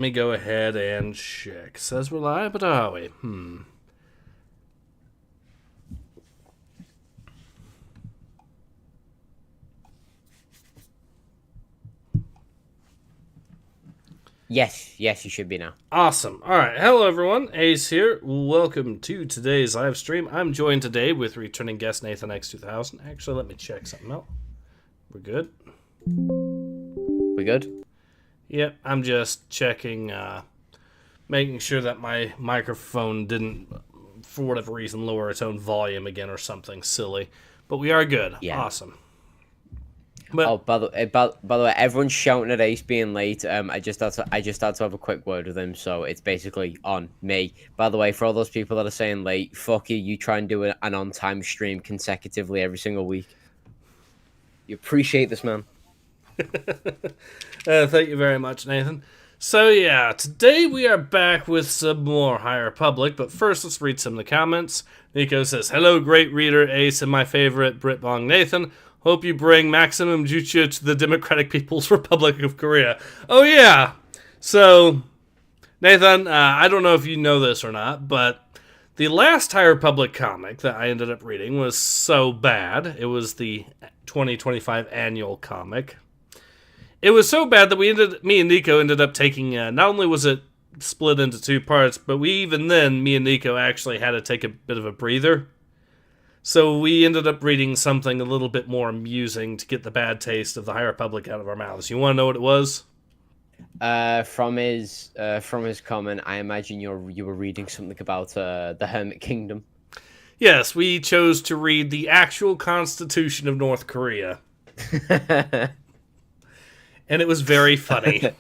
Let me go ahead and check. Says we're live, but are we? Yes, you should be now. Awesome. All right. Hello, everyone. Ace here. Welcome to today's live stream. I'm joined today with returning guest Nathan X2000. Actually, let me check something out. We're good? We good? Yep. I'm just checking, making sure that my microphone didn't, for whatever reason, lower its own volume again or something silly. But we are good. Yeah. Awesome. But, by the way, everyone's shouting at Ace being late. I just had to have a quick word with him, so it's basically on me. By the way, for all those people that are saying late, fuck you. You try and do an on-time stream consecutively every single week. You appreciate this, man. Thank you very much, Nathan. So yeah, today we are back with some more High Republic, but first let's read some of the comments. Nico says, "Hello, great reader, Ace, and my favorite Britbong Nathan. Hope you bring maximum jutsu to the Democratic People's Republic of Korea." Oh yeah! So, Nathan, I don't know if you know this or not, but the last High Republic comic that I ended up reading was so bad. It was the 2025 annual comic. It was so bad that me and Nico ended up taking, not only was it split into two parts, but me and Nico actually had to take a bit of a breather. So we ended up reading something a little bit more amusing to get the bad taste of the High Republic out of our mouths. You want to know what it was? From his comment, I imagine you were reading something about the Hermit Kingdom. Yes, we chose to read the actual Constitution of North Korea. And it was very funny.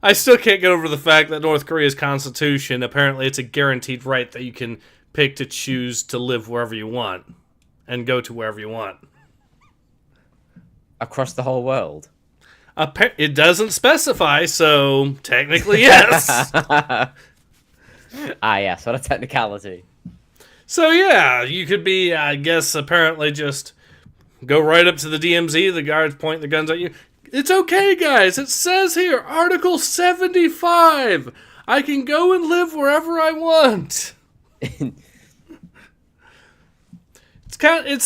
I still can't get over the fact that North Korea's constitution, apparently it's a guaranteed right that you can pick to choose to live wherever you want and go to wherever you want. Across the whole world? It doesn't specify, so technically yes. Yes, what a technicality. So yeah, you could be, I guess, apparently just go right up to the DMZ, the guards point the guns at you. It's okay, guys. It says here, Article 75. I can go and live wherever I want. It's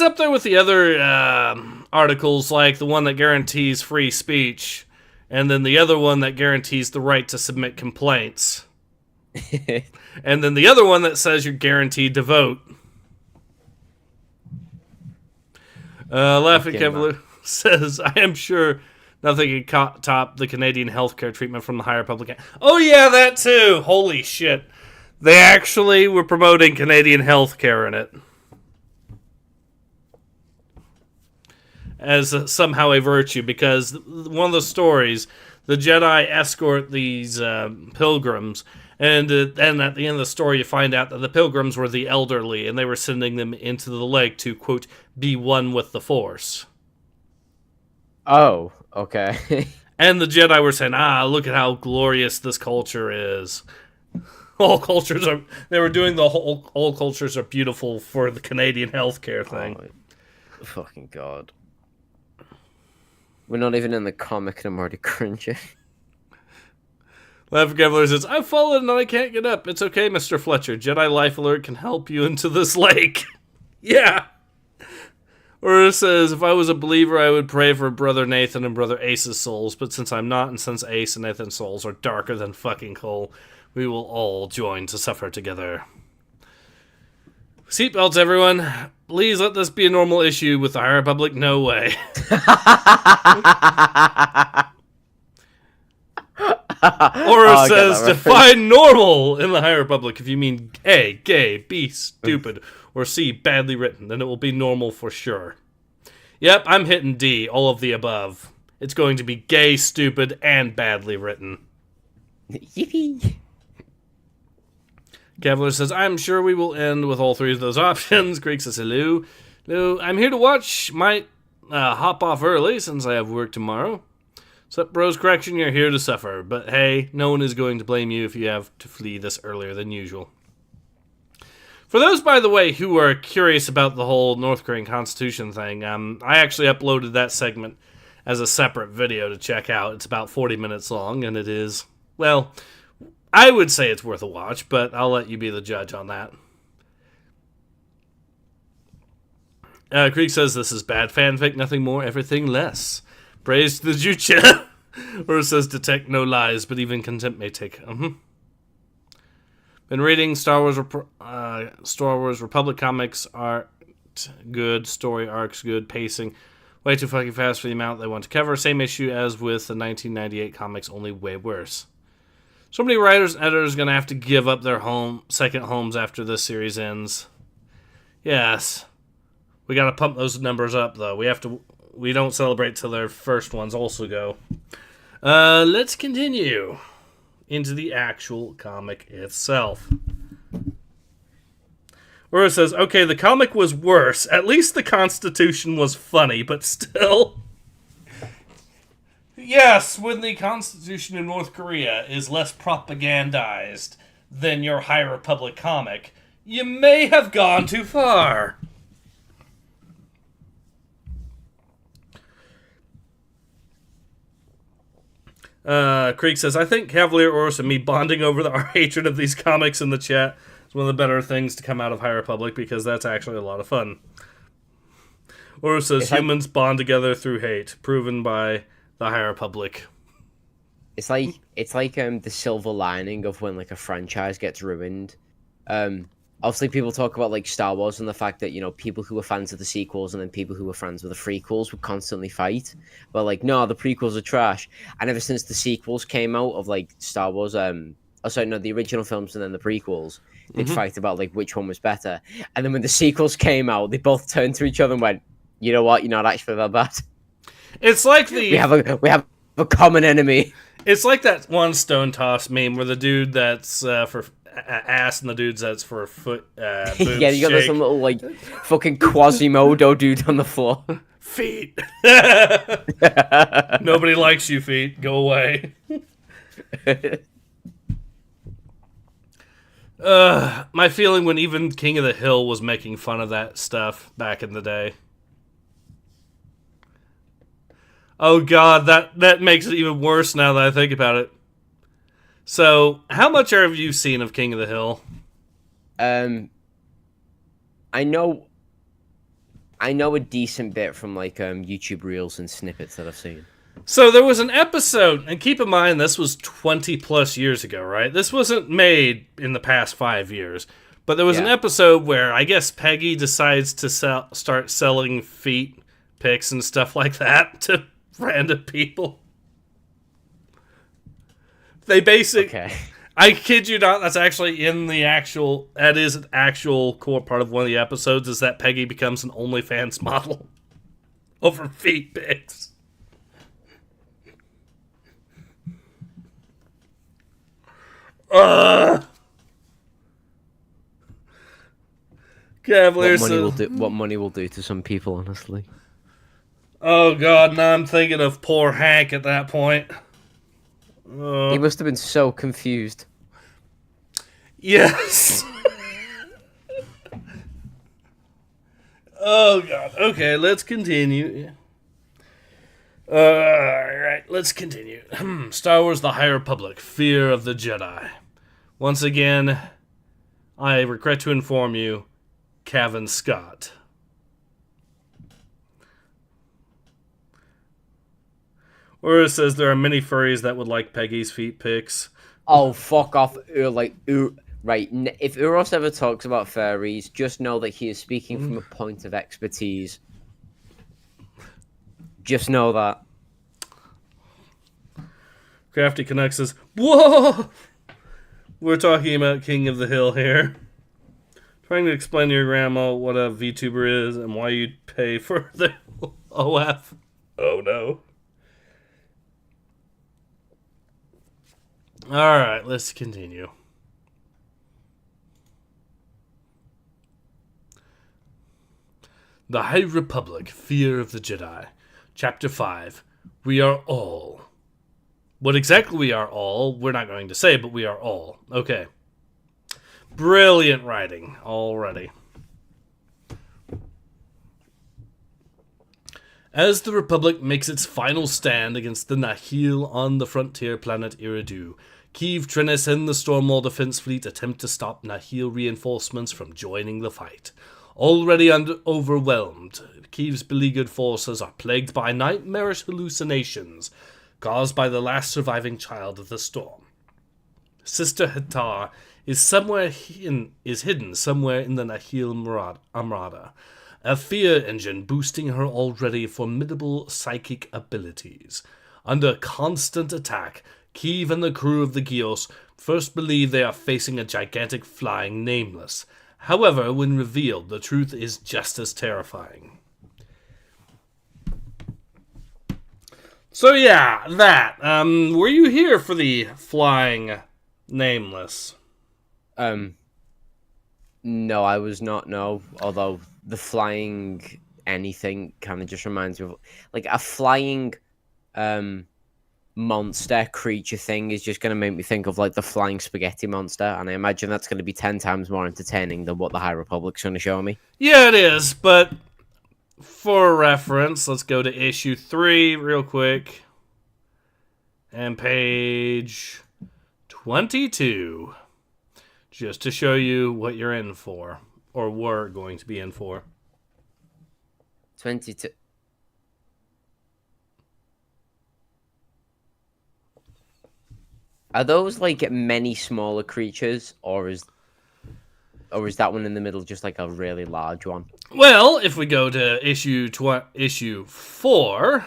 up there with the other articles, like the one that guarantees free speech, and then the other one that guarantees the right to submit complaints, and then the other one that says you're guaranteed to vote. Laughing Cavalier says, "I am sure nothing can top the Canadian healthcare treatment from the High Republic." Oh yeah, that too! Holy shit. They actually were promoting Canadian healthcare in it. As somehow a virtue, because one of the stories, the Jedi escort these pilgrims, and then at the end of the story you find out that the pilgrims were the elderly, and they were sending them into the lake to, quote, be one with the Force. Oh, okay. And the Jedi were saying, look at how glorious this culture is. All cultures are... They were doing the whole... All cultures are beautiful for the Canadian healthcare thing. Oh, fucking God. We're not even in the comic and I'm already cringing. Laughing Cavalier says, "I've fallen and I can't get up. It's okay, Mr. Fletcher. Jedi Life Alert can help you into this lake." Yeah. Or it says, "If I was a believer, I would pray for Brother Nathan and Brother Ace's souls. But since I'm not, and since Ace and Nathan's souls are darker than fucking coal, we will all join to suffer together." Seatbelts, everyone. Please let this be a normal issue with the High Republic. No way. Or says, "Define normal in the High Republic. If you mean A, gay, B, stupid, or C, badly written, then it will be normal for sure." Yep, I'm hitting D, all of the above. It's going to be gay, stupid, and badly written. Yippee. Cavalier says, "I'm sure we will end with all three of those options." Greg says, "Hello. Hello, I'm here to watch. Might hop off early since I have work tomorrow. So, bros, correction, you're here to suffer. But hey, no one is going to blame you if you have to flee this earlier than usual." For those, by the way, who are curious about the whole North Korean Constitution thing, I actually uploaded that segment as a separate video to check out. It's about 40 minutes long, and it is, well, I would say it's worth a watch, but I'll let you be the judge on that. Creek says this is bad fanfic, nothing more, everything less. Praise to the Juche. Or says detect no lies, but even contempt may take. Been reading Star Wars Republic comics art good, story arcs good, pacing way too fucking fast for the amount they want to cover. Same issue as with the 1998 comics, only way worse. So many writers and editors are gonna have to give up their second homes after this series ends. Yes. We gotta pump those numbers up though. We don't celebrate till their first ones also go. Let's continue into the actual comic itself. Where it says, okay, the comic was worse. At least the Constitution was funny, but still. Yes, when the Constitution in North Korea is less propagandized than your High Republic comic, you may have gone too far. Creek says, I think Cavalier Orse and me bonding over our hatred of these comics in the chat is one of the better things to come out of High Republic, because that's actually a lot of fun. Orse says, humans bond together through hate, proven by the High Republic. It's like the silver lining of when like a franchise gets ruined. Obviously, people talk about like Star Wars and the fact that, you know, people who were fans of the sequels and then people who were fans of the prequels would constantly fight. But like, no, the prequels are trash. And ever since the sequels came out of like Star Wars, the original films and then the prequels, they'd fight about like which one was better. And then when the sequels came out, they both turned to each other and went, you know what, you're not actually that bad. It's like we have a common enemy. It's like that one Stone Toss meme where the dude that's for ass and the dudes that's for foot. Yeah, you got this little like fucking Quasimodo dude on the floor. Feet. Nobody likes you, feet. Go away. My feeling when even King of the Hill was making fun of that stuff back in the day. Oh god, that makes it even worse now that I think about it. So, how much have you seen of King of the Hill? I know a decent bit from like YouTube reels and snippets that I've seen. So there was an episode, and keep in mind this was 20 plus years ago, right? This wasn't made in the past 5 years. But there was an episode where I guess Peggy decides to start selling feet pics and stuff like that to random people. They basically... Okay. I kid you not, that's actually in the actual... That is an actual core part of one of the episodes, is that Peggy becomes an OnlyFans model over feet pics. Cavalier what money will do to some people, honestly. Oh god, now I'm thinking of poor Hank at that point. He must have been so confused. Yes. Oh god. Okay, let's continue. Alright, let's continue. Star Wars The High Republic, Fear of the Jedi. Once again, I regret to inform you, Cavan Scott. Or it says there are many furries that would like Peggy's feet pics. Oh, fuck off. Right, if Uros ever talks about furries, just know that he is speaking from a point of expertise. Just know that. Crafty Canuck says, whoa! We're talking about King of the Hill here. Trying to explain to your grandma what a VTuber is and why you'd pay for the OF. Oh no. Alright, let's continue. The High Republic, Fear of the Jedi. Chapter 5. We are all. What exactly we are all, we're not going to say, but we are all. Okay. Brilliant writing already. As the Republic makes its final stand against the Nihil on the frontier planet Eridu, Keeve Trennis and the Stormwall Defense Fleet attempt to stop Nihil reinforcements from joining the fight. Already overwhelmed, Keeve's beleaguered forces are plagued by nightmarish hallucinations caused by the last surviving child of the storm. Sister Hatar is hidden somewhere in the Nihil Armada, a fear engine boosting her already formidable psychic abilities. Under constant attack, Keeve and the crew of the Gios first believe they are facing a gigantic flying nameless. However, when revealed, the truth is just as terrifying. So yeah, that. Were you here for the flying nameless? No, I was not, no. Although the flying anything kind of just reminds me of... Like, a flying monster creature thing is just going to make me think of, like, the flying spaghetti monster. And I imagine that's going to be 10 times more entertaining than what the High Republic's going to show me. Yeah, it is, but for reference, let's go to issue 3 real quick. And page 22. Just to show you what you're in for. Or were going to be in for. 22. Are those, like, many smaller creatures? Or is that one in the middle just, like, a really large one? Well, if we go to issue 4,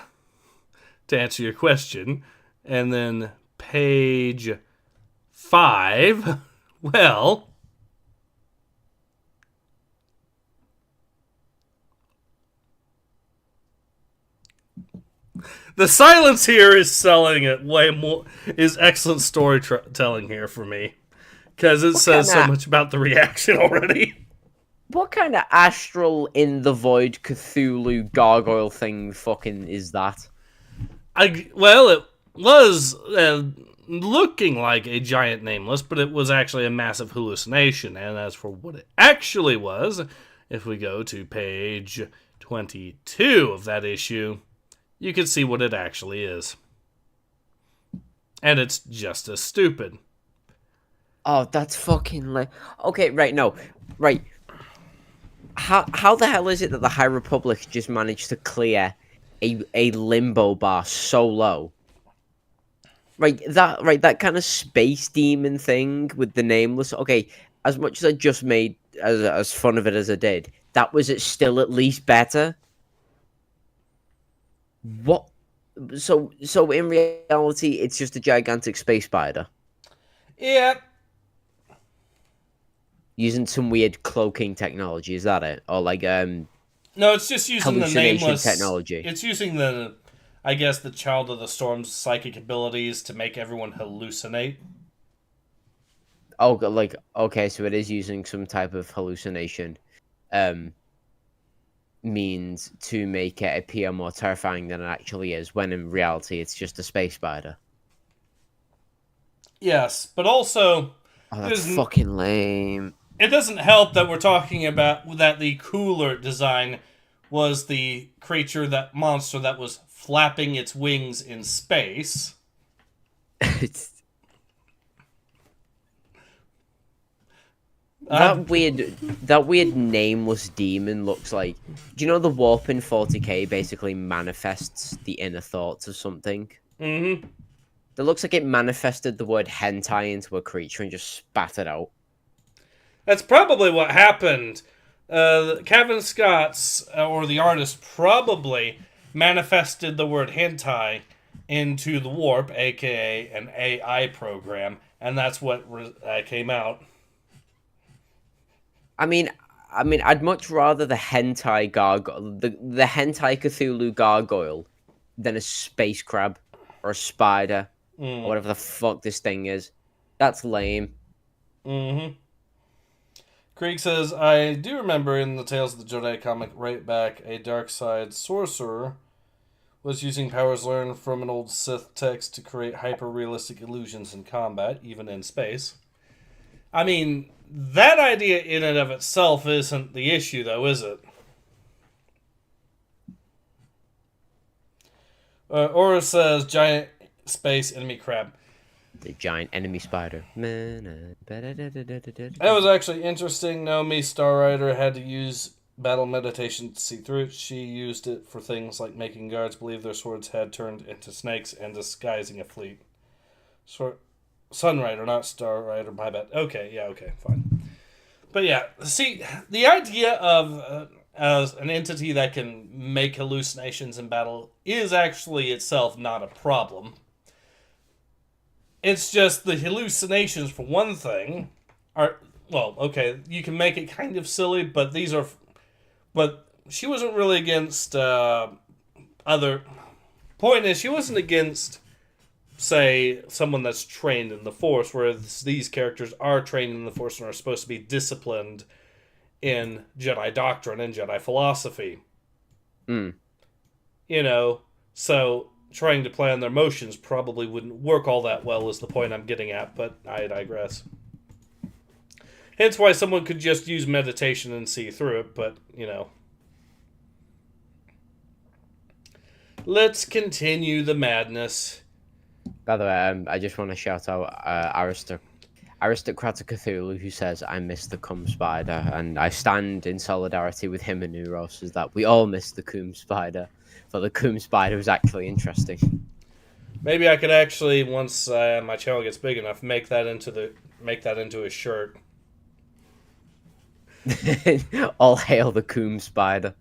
to answer your question, and then page 5, well... The silence here is selling it way more. Is excellent storytelling here for me. Because it says so much about the reaction already. What kind of astral in the void Cthulhu gargoyle thing fucking is that? Well, it was looking like a giant nameless, but it was actually a massive hallucination. And as for what it actually was, if we go to page 22 of that issue, you can see what it actually is. And it's just as stupid. Oh, that's fucking okay, right, no. Right. How the hell is it that the High Republic just managed to clear a limbo bar so low? That kind of space demon thing with the nameless. Okay, as much as I just made as fun of it as I did, that was still at least better. What? So in reality, it's just a gigantic space spider. Yeah. Using some weird cloaking technology, is that it? Or like No, it's just using the nameless technology. It's using the, I guess, the Child of the Storm's psychic abilities to make everyone hallucinate. Oh, like, okay, so it is using some type of hallucination means to make it appear more terrifying than it actually is, when in reality it's just a space spider. Yes, but also... Oh, that's fucking lame. It doesn't help that we're talking about that the cooler design was the monster that was flapping its wings in space. That weird nameless demon looks like... Do you know the warp in 40k basically manifests the inner thoughts of something? Mm-hmm. It looks like it manifested the word hentai into a creature and just spat it out. That's probably what happened. Kevin Scott's, or the artist, probably manifested the word hentai into the warp, aka an AI program, and that's what came out. I mean, I'd much rather the hentai gargoyle, the hentai Cthulhu gargoyle, than a space crab or a spider or whatever the fuck this thing is. That's lame. Mm-hmm. Krieg says, I do remember in the Tales of the Jedi comic right back, a dark side sorcerer was using powers learned from an old Sith text to create hyper-realistic illusions in combat, even in space. I mean, that idea in and of itself isn't the issue, though, is it? Aura says giant space enemy crab. The giant enemy spider. That was actually interesting. Naomi Star Rider had to use battle meditation to see through it. She used it for things like making guards believe their swords had turned into snakes and disguising a fleet. Sun Rider, not Star Rider, my bad. Okay, yeah, okay, fine. But yeah, see, the idea of as an entity that can make hallucinations in battle is actually itself not a problem. It's just the hallucinations, for one thing, are, well, okay, you can make it kind of silly, but these are, but she wasn't really against other, point is, she wasn't against, say, someone that's trained in the Force, whereas these characters are trained in the Force and are supposed to be disciplined in Jedi doctrine and Jedi philosophy. Mm. You know, so trying to play on their emotions probably wouldn't work all that well is the point I'm getting at, but I digress. Hence why someone could just use meditation and see through it, but, you know. Let's continue the madness. By the way, I just want to shout out Aristocrat Cthulhu, who says, I miss the Cum Spider, and I stand in solidarity with him and Neuros, is that we all miss the Cum Spider, but the Cum Spider is actually interesting. Maybe I could actually, once my channel gets big enough, make that into a shirt. All hail the Cum Spider.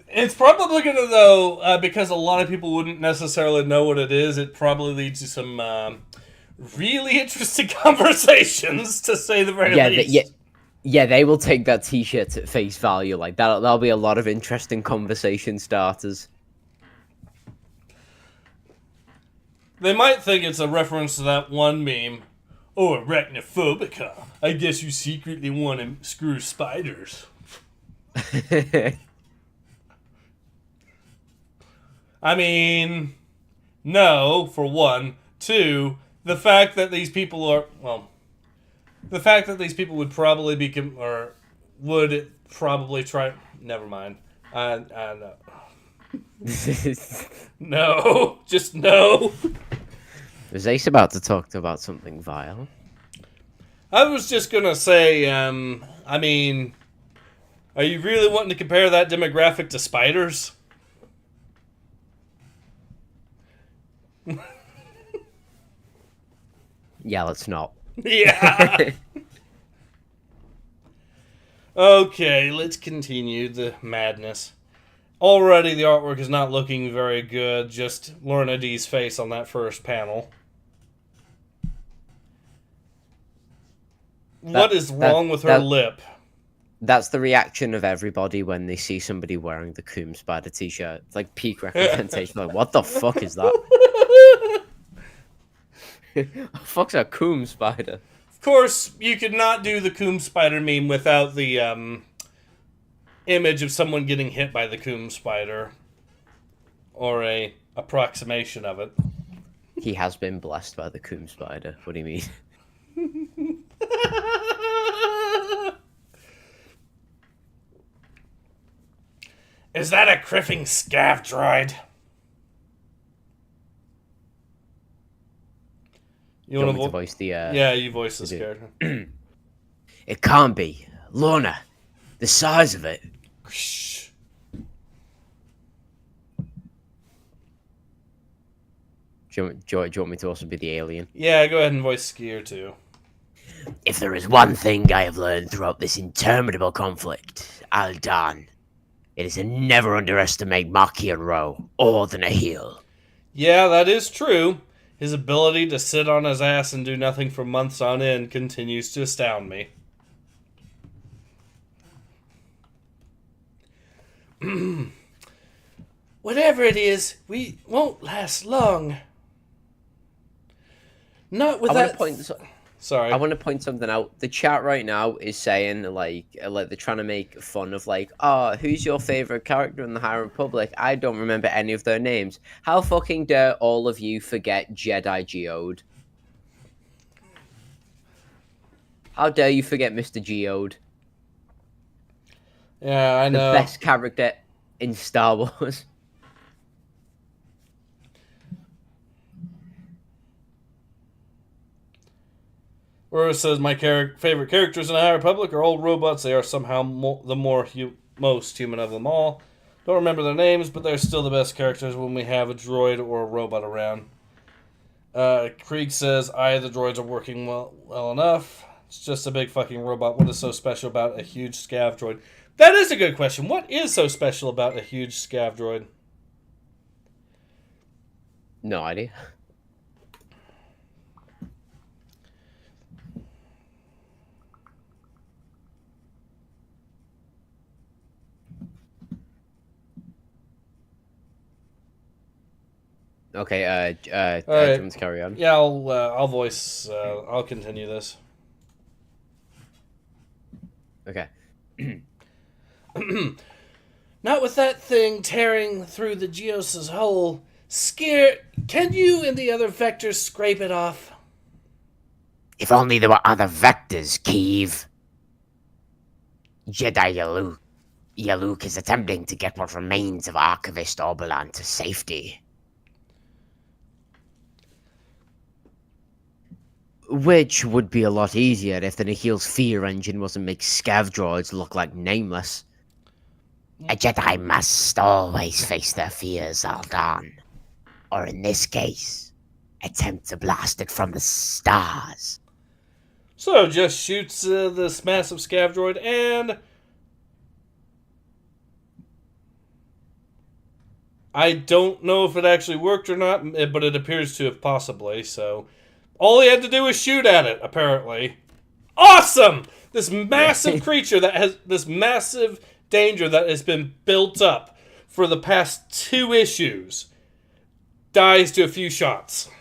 It's probably going to, though, because a lot of people wouldn't necessarily know what it is, it probably leads to some really interesting conversations, to say the very least. Yeah, they will take that t-shirt at face value. Like, that'll be a lot of interesting conversation starters. They might think it's a reference to that one meme. Oh, arachnophobica. I guess you secretly want to screw spiders. I mean, no, for one. Two, the fact that these people are, well, the fact that these people would probably be, or would probably try, never mind. No. No, just no. Was Ace about to talk about something vile? I was just gonna say, I mean, are you really wanting to compare that demographic to spiders? Yeah, let's not. Yeah. Okay, let's continue the madness. Already the artwork is not looking very good, just Lorna D's face on that first panel. What is wrong with her lip? That's the reaction of everybody when they see somebody wearing the Cum Spider t-shirt. It's like peak representation. Like, what the fuck is that? Fuck's a Cum Spider? Of course, you could not do the Cum Spider meme without the image of someone getting hit by the Cum Spider. Or a approximation of it. He has been blessed by the Cum Spider. What do you mean? Is that a criffing scav droid? You want to voice the? Yeah, you voice this character. It can't be, Lorna. The size of it. Do you want me to also be the alien? Yeah, go ahead and voice Skier too. If there is one thing I have learned throughout this interminable conflict, Aldan, it is to never underestimate Machian Ro, or the Nahil. Yeah, that is true. His ability to sit on his ass and do nothing for months on end continues to astound me. Whatever it is, we won't last long. Not with that... Sorry. I want to point something out. The chat right now is saying, like they're trying to make fun of, like, oh, who's your favorite character in the High Republic? I don't remember any of their names. How fucking dare all of you forget Jedi Geode? How dare you forget Mr. Geode? Yeah, I know. The best character in Star Wars. Rose says, my favorite characters in the High Republic are all robots. They are somehow most human of them all. Don't remember their names, but they're still the best characters when we have a droid or a robot around. Krieg says, the droids are working well enough. It's just a big fucking robot. What is so special about a huge scav droid? That is a good question. What is so special about a huge scav droid? No idea. Okay, let's carry on. Yeah, I'll continue this. Okay. Not with that thing tearing through the Geos's hull. Can you and the other vectors scrape it off? If only there were other vectors, Kiev. Jedi Yaluk is attempting to get what remains of Archivist Oberlin to safety. Which would be a lot easier if the Nihil's fear engine wasn't make scav droids look like nameless. A Jedi must always face their fears, Aldan. Or in this case, attempt to blast it from the stars. So, just shoots this massive scav droid, and I don't know if it actually worked or not, but it appears to have possibly, so all he had to do was shoot at it, apparently. Awesome! This massive creature that has this massive danger that has been built up for the past 2 issues dies to a few shots.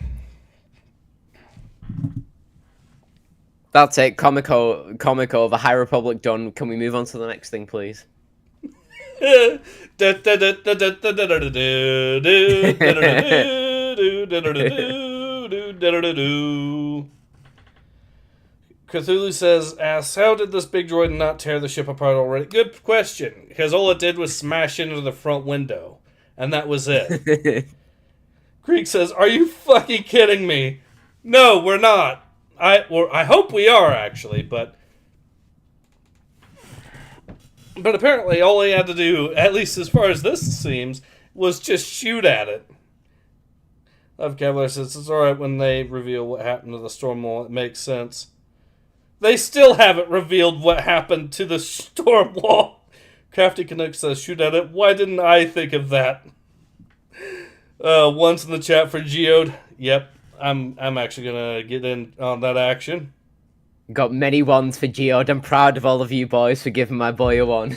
That's it. Comico, the High Republic done. Can we move on to the next thing, please? Cthulhu asks, how did this big droid not tear the ship apart already? Good question, because all it did was smash into the front window, and that was it. Krieg says, are you fucking kidding me? No, we're not. I hope we are, actually, but apparently all he had to do, at least as far as this seems, was just shoot at it. Love Cavalier says, it's alright when they reveal what happened to the storm wall. It makes sense. They still haven't revealed what happened to the storm wall. Crafty Canuck says, shoot at it. Why didn't I think of that? Once in the chat for Geode. Yep, I'm actually gonna get in on that action. Got many ones for Geode. I'm proud of all of you boys for giving my boy a 1.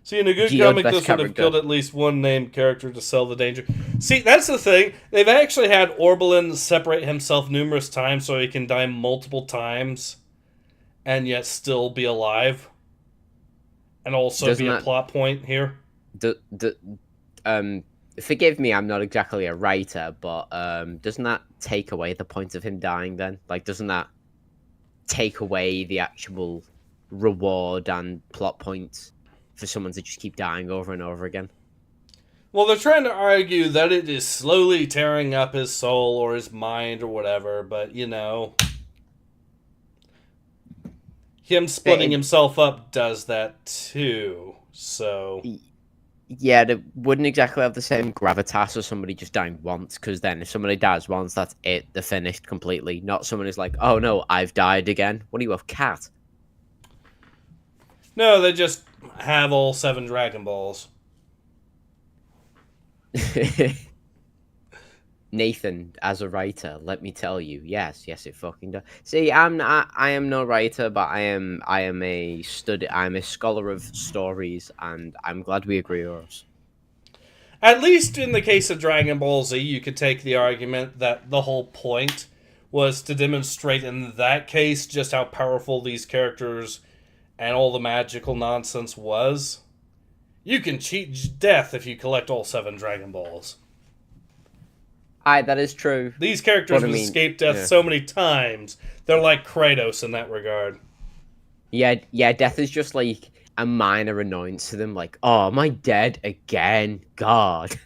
See, in a good comic, this would have killed at least one named character to sell the danger. See, that's the thing. They've actually had Oberlin separate himself numerous times so he can die multiple times and yet still be alive. And also be a plot point here. Forgive me, I'm not exactly a writer, but doesn't that take away the point of him dying then? Like, doesn't that take away the actual reward and plot points for someone to just keep dying over and over again? Well, they're trying to argue that it is slowly tearing up his soul or his mind or whatever, but, you know, him splitting himself up does that too, so... Yeah, they wouldn't exactly have the same gravitas as somebody just dying once, because then if somebody dies once, that's it, they're finished completely. Not someone who's like, oh no, I've died again. What do you have, cat? No, they just have all 7 Dragon Balls. Nathan, as a writer, let me tell you, yes, it fucking does. See, I am no writer, but I am a I'm a scholar of stories, and I'm glad we agree on us. At least in the case of Dragon Ball Z, you could take the argument that the whole point was to demonstrate in that case just how powerful these characters and all the magical nonsense was. You can cheat death if you collect all 7 Dragon Balls. Aye, that is true. These characters have escaped death so many times. They're like Kratos in that regard. Yeah, death is just like a minor annoyance to them. Like, oh, am I dead again? God.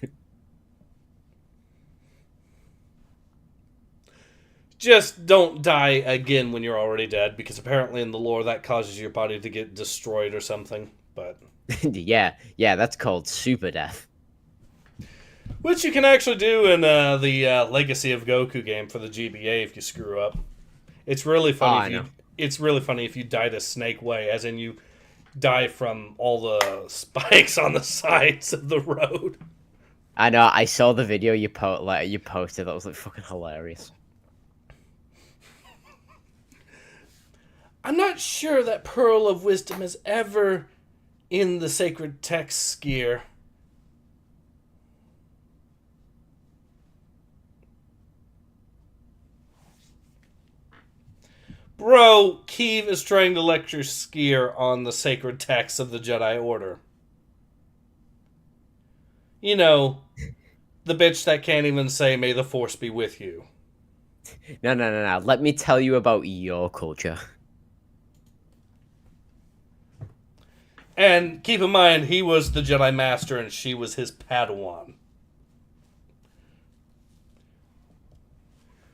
Just don't die again when you're already dead, because apparently in the lore that causes your body to get destroyed or something. But yeah, that's called super death. which you can actually do in the Legacy of Goku game for the GBA if you screw up. It's really funny. It's really funny if you die the Snake Way, as in you die from all the spikes on the sides of the road. I know. I saw the video you posted. That was like fucking hilarious. I'm not sure that Pearl of Wisdom is ever in the sacred text Skier. Bro, Keeve is trying to lecture Skier on the sacred texts of the Jedi Order. You know, the bitch that can't even say, "May the Force be with you." No. Let me tell you about your culture. And keep in mind, he was the Jedi Master and she was his Padawan.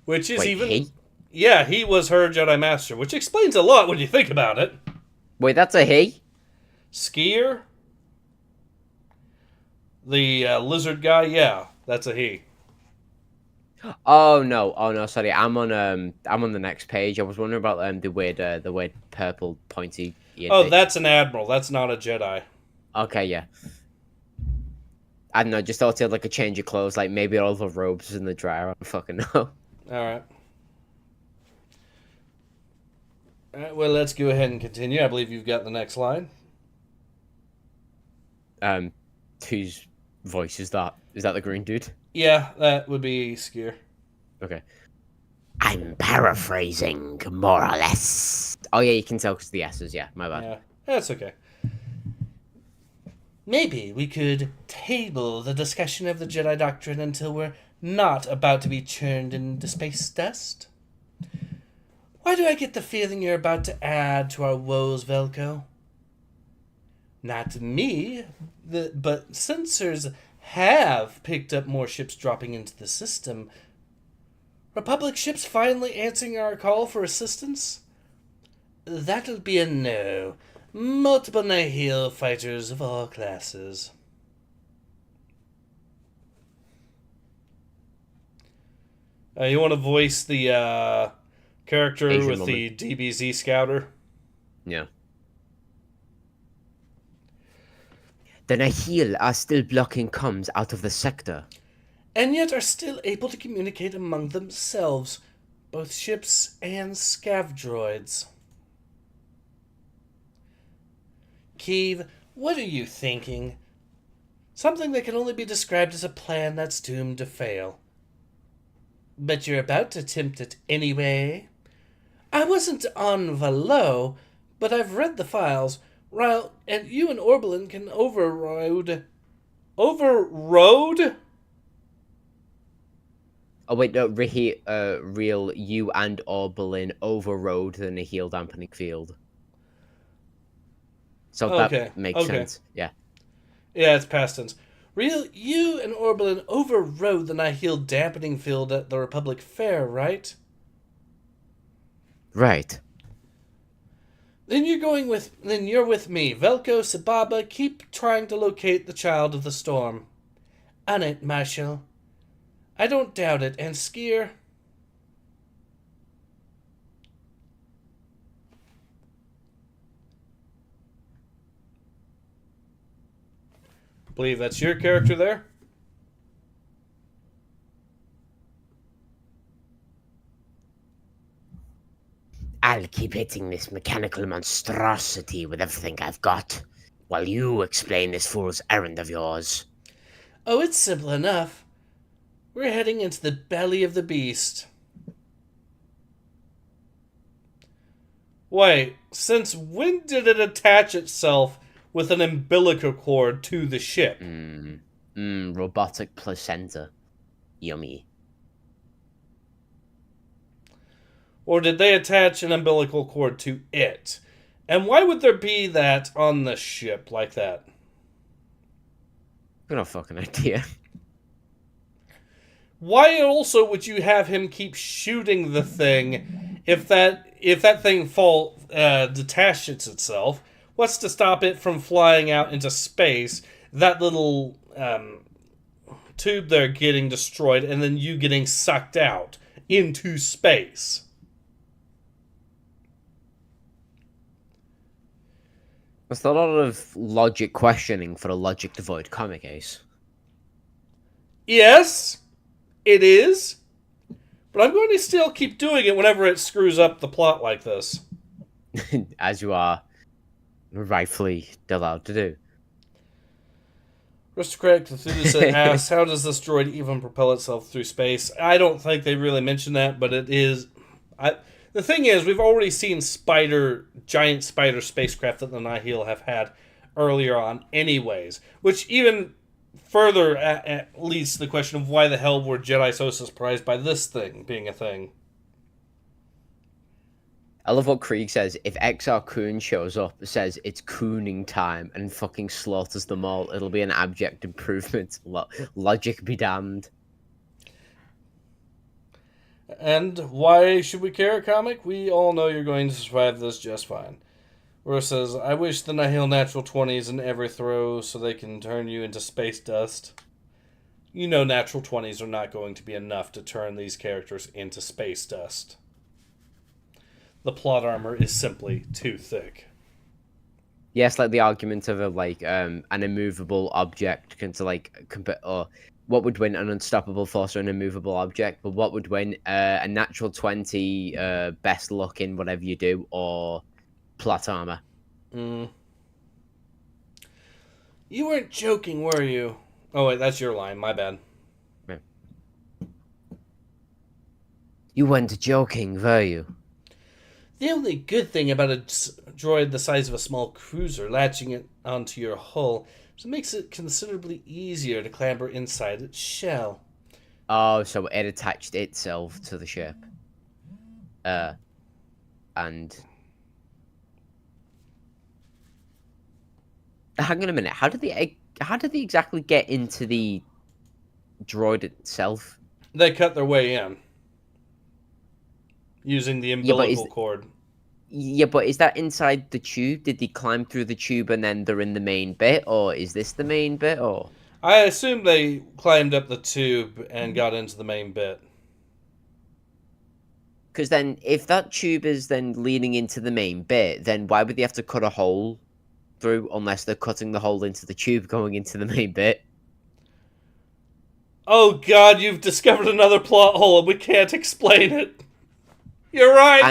Which is He? Yeah, he was her Jedi Master, which explains a lot when you think about it. Wait, that's a he? Skier? The lizard guy? Yeah, that's a he. Oh no, sorry. I'm on the next page. I was wondering about the weird purple pointy ear Oh, bit. that's an admiral. That's not a Jedi. Okay, yeah. I don't know, just thought he had like a change of clothes, like maybe all the robes in the dryer. I don't fucking know. Alright. Alright, well, let's go ahead and continue. I believe you've got the next line. Whose voice is that? Is that the green dude? Yeah, that would be Skier. Okay. I'm paraphrasing, more or less. Oh yeah, you can tell because the S's. Yeah, my bad. Yeah, that's okay. Maybe we could table the discussion of the Jedi Doctrine until we're not about to be churned into space dust. Why do I get the feeling you're about to add to our woes, Velko? Not me, but sensors have picked up more ships dropping into the system. Republic ships finally answering our call for assistance? That'll be a no. Multiple Nihil fighters of all classes. You want to voice the character Asian with woman. the DBZ Scouter? Yeah. The Nihil are still blocking comms out of the sector. And yet are still able to communicate among themselves, both ships and scav droids. Keeve, what are you thinking? Something that can only be described as a plan that's doomed to fail. But you're about to attempt it anyway. I wasn't on Valo, but I've read the files. Ryle, and you and Orbelin can overrode? Oh wait, no, real you and Orbelin overrode the Nihil dampening field. So that makes sense. Yeah. Yeah, it's past tense. Real, you and Orbelin overrode the Nihil dampening field at the Republic Fair, right? Right. Then you're with me. Velko, Sababa, keep trying to locate the child of the storm. On it, Marshal. I don't doubt it, and Skier. Believe that's your character there? I'll keep hitting this mechanical monstrosity with everything I've got, while you explain this fool's errand of yours. Oh, it's simple enough. We're heading into the belly of the beast. Wait, since when did it attach itself with an umbilical cord to the ship? Robotic placenta. Yummy. Or did they attach an umbilical cord to it? And why would there be that on the ship like that? I've got no fucking idea. why also would you have him keep shooting the thing if that thing detaches itself? What's to stop it from flying out into space? That little tube there getting destroyed, and then you getting sucked out into space. There's a lot of logic questioning for a logic devoid comic, Ace. Yes, it is. But I'm going to still keep doing it whenever it screws up the plot like this. As you are rightfully allowed to do. Aristocratic Cthulhu asks, how does this droid even propel itself through space? I don't think they really mentioned that, but it is... The thing is, we've already seen giant spider spacecraft that the Nihil have had earlier on anyways, which even further at least the question of why the hell were Jedi so surprised by this thing being a thing. I love what Krieg says. If XR Coon shows up, says it's cooning time, and fucking slaughters them all, it'll be an abject improvement. Logic be damned. And why should we care, comic? We all know you're going to survive this just fine. Where it says, I wish the Nihil natural 20s in every throw so they can turn you into space dust. You know natural 20s are not going to be enough to turn these characters into space dust. The plot armor is simply too thick. Yes, like the argument of an immovable object or what would win, an unstoppable force or an immovable object, but what would win, a natural 20 best luck in whatever you do, or plot armor? You weren't joking, were you? Oh wait, that's your line, my bad. Yeah. You weren't joking, were you? The only good thing about a droid the size of a small cruiser latching it onto your hull is it makes it considerably easier to clamber inside its shell. Oh, so it attached itself to the ship. And... Hang on a minute, how did they exactly get into the droid itself? They cut their way in. Using the umbilical cord. Yeah, but is that inside the tube? Did they climb through the tube and then they're in the main bit? Or is this the main bit? Or I assume they climbed up the tube and got into the main bit. Because then, if that tube is then leading into the main bit, then why would they have to cut a hole through unless they're cutting the hole into the tube going into the main bit? Oh god, you've discovered another plot hole and we can't explain it. You're right.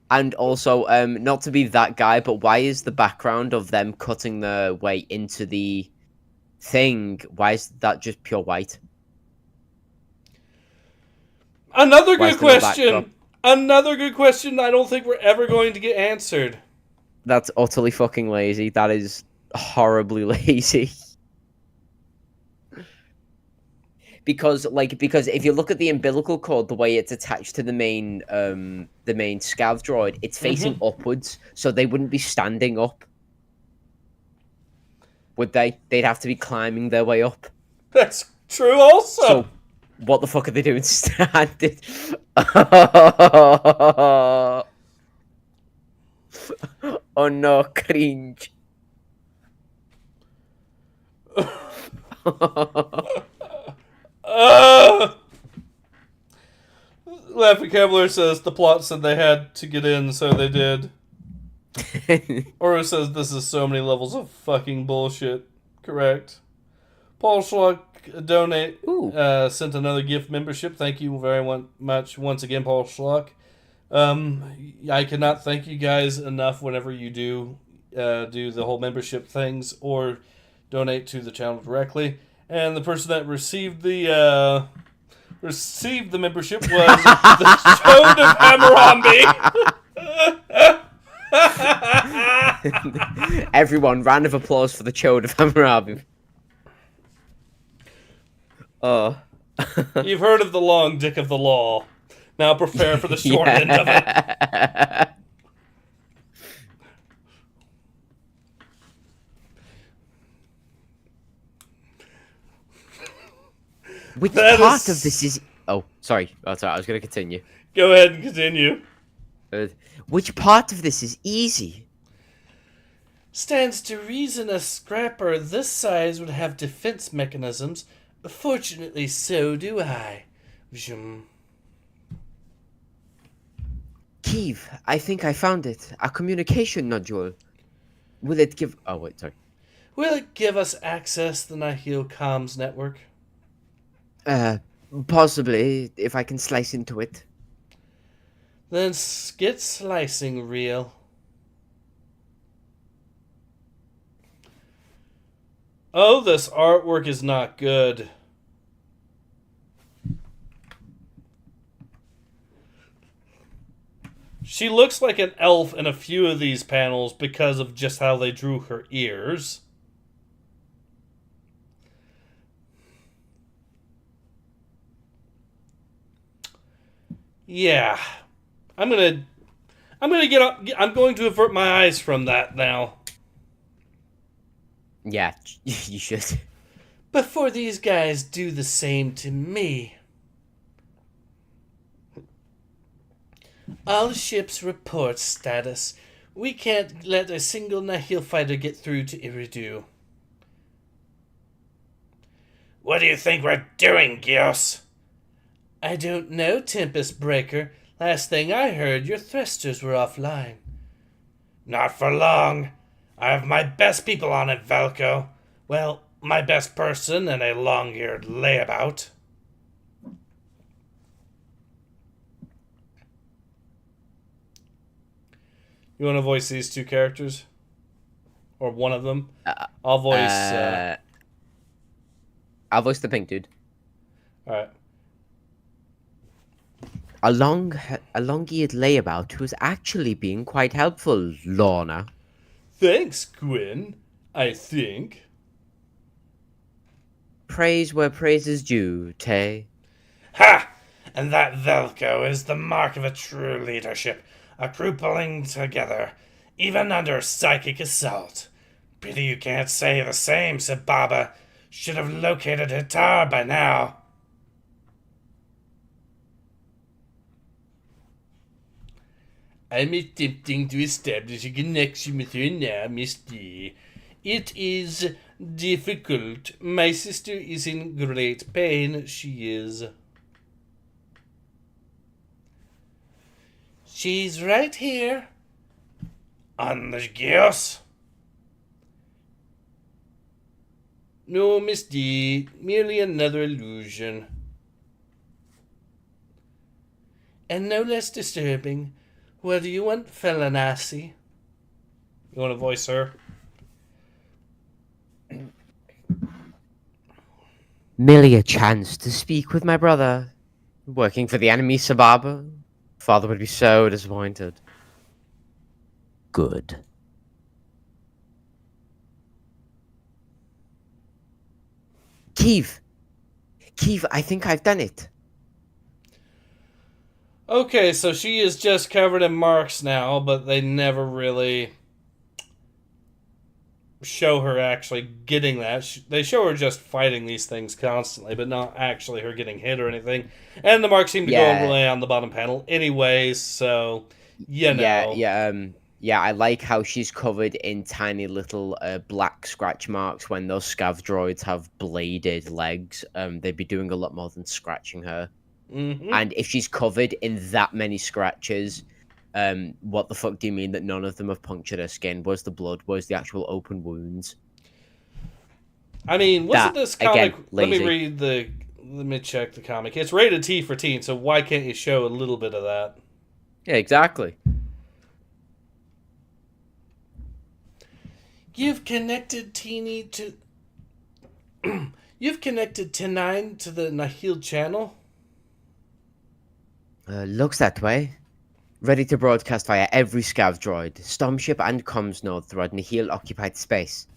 And also, not to be that guy, but why is the background of them cutting their way into the thing, why is that just pure white? Another good question. Another good question I don't think we're ever going to get answered. That's utterly fucking lazy. That is horribly lazy. Because if you look at the umbilical cord, the way it's attached to the main scav droid, it's facing upwards, so they wouldn't be standing up. Would they? They'd have to be climbing their way up. That's true also. So, what the fuck are they doing standing? Oh no, cringe. Laughing Cavalier says the plot said they had to get in, so they did. Oro says this is so many levels of fucking bullshit. Correct. Paul Schlock sent another gift membership. Thank you very much once again, Paul Schlock. I cannot thank you guys enough whenever you do the whole membership things or donate to the channel directly. And the person that received the membership was the Chode of Hammurabi. Everyone, round of applause for the Chode of Hammurabi. You've heard of the long dick of the law. Now prepare for the short end of it. Which That part is- of this is... Oh, sorry. Oh, sorry. I was going to continue. Go ahead and continue. Which part of this is easy? Stands to reason a scrapper this size would have defense mechanisms. Fortunately, so do I. Vroom. Keeve, I think I found it. A communication nodule. Will it give... Oh, wait, sorry. Will it give us access to the Nihil comms network? Possibly, if I can slice into it. Then get slicing real. Oh, this artwork is not good. She looks like an elf in a few of these panels because of just how they drew her ears. Yeah. I'm going to avert my eyes from that now. Yeah, you should. Before these guys do the same to me. All ships report status. We can't let a single Nihil fighter get through to Eridu. What do you think we're doing, Gios? I don't know, Tempest Breaker. Last thing I heard, your thrusters were offline. Not for long. I have my best people on it, Velko. Well, my best person and a long-eared layabout. You want to voice these two characters? Or one of them? I'll voice... I'll voice the pink dude. Alright. A long-eared layabout was actually being quite helpful, Lorna. Thanks, Gwyn. I think. Praise where praise is due, Tay. Ha! And that Velko is the mark of a true leadership. A crew pulling together, even under psychic assault. Pity you can't say the same, Sababa. Should have located Hitar by now. I'm attempting to establish a connection with her now, Miss D. It is difficult. My sister is in great pain. She is. She's right here. On the Gios? No, Miss D. Merely another illusion. And no less disturbing. What do you want, Felinasi? You want to voice her? Merely a chance to speak with my brother. Working for the enemy, Sababa. Father would be so disappointed. Good. Keeve, I think I've done it. Okay, so she is just covered in marks now, but they never really show her actually getting that. They show her just fighting these things constantly, but not actually her getting hit or anything. And the marks seem to go away on the bottom panel anyway, so, you know. Yeah, I like how she's covered in tiny little black scratch marks when those scav droids have bladed legs. They'd be doing a lot more than scratching her. Mm-hmm. And if she's covered in that many scratches, what the fuck do you mean that none of them have punctured her skin? Where's the blood? Where's the actual open wounds? I mean, wasn't this comic... Again, let me check the comic. It's rated T for teen, so why can't you show a little bit of that? Yeah, exactly. You've connected Teeny to... You've connected T9 to the Nihil channel? Looks that way. Ready to broadcast via every scav droid, stormship and comms node throughout Nihil-occupied space.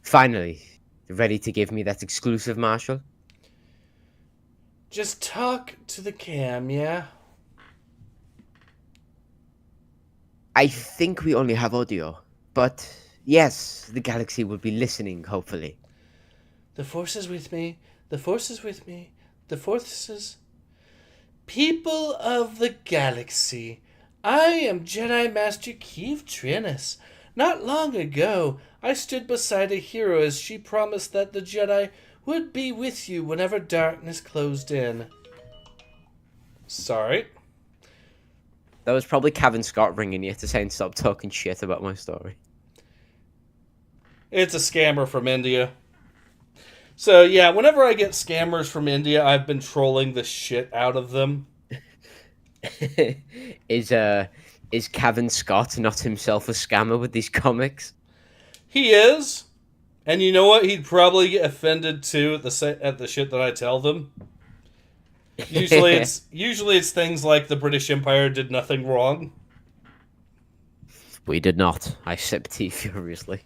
Finally, ready to give me that exclusive, Marshal? Just talk to the cam, yeah? I think we only have audio, but yes, the galaxy will be listening, hopefully. The Force is with me. The Force is with me. The fourth says, People of the galaxy, I am Jedi Master Keeve Trinus. Not long ago, I stood beside a hero as she promised that the Jedi would be with you whenever darkness closed in. Sorry. That was probably Kevin Scott ringing you to saying stop talking shit about my story. It's a scammer from India. So, yeah, whenever I get scammers from India, I've been trolling the shit out of them. Is Kevin Scott not himself a scammer with these comics? He is. And you know what? He'd probably get offended, too, at the shit that I tell them. Usually it's things like the British Empire did nothing wrong. We did not. I sip tea furiously.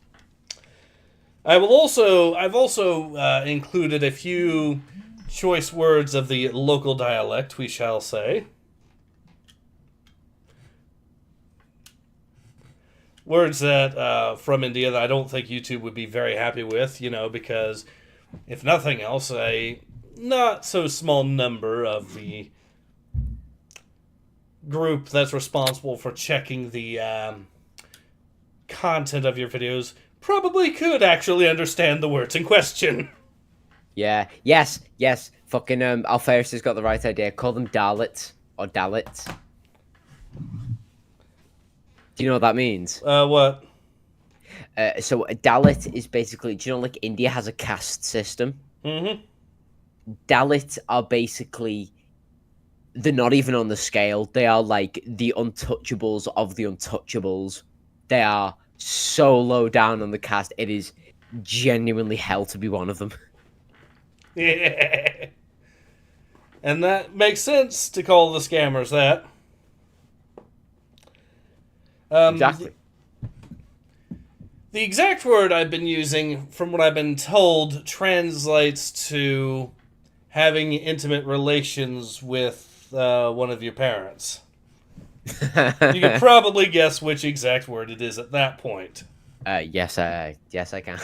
I've also included a few choice words of the local dialect, we shall say. Words that from India that I don't think YouTube would be very happy with, because if nothing else, a not so small number of the group that's responsible for checking the content of your videos probably could actually understand the words in question. Yeah. Yes. Fucking Alferis has got the right idea. Call them Dalits or Dalits. Do you know what that means? What? So a Dalit is basically, do you know, like India has a caste system? Mm-hmm. Dalits are basically, they're not even on the scale. They are like the untouchables of the untouchables. They are so low down on the caste. It is genuinely hell to be one of them. Yeah. And that makes sense to call the scammers that. Exactly. The exact word I've been using, from what I've been told, translates to having intimate relations with one of your parents. You can probably guess which exact word it is at that point. Yes, I can.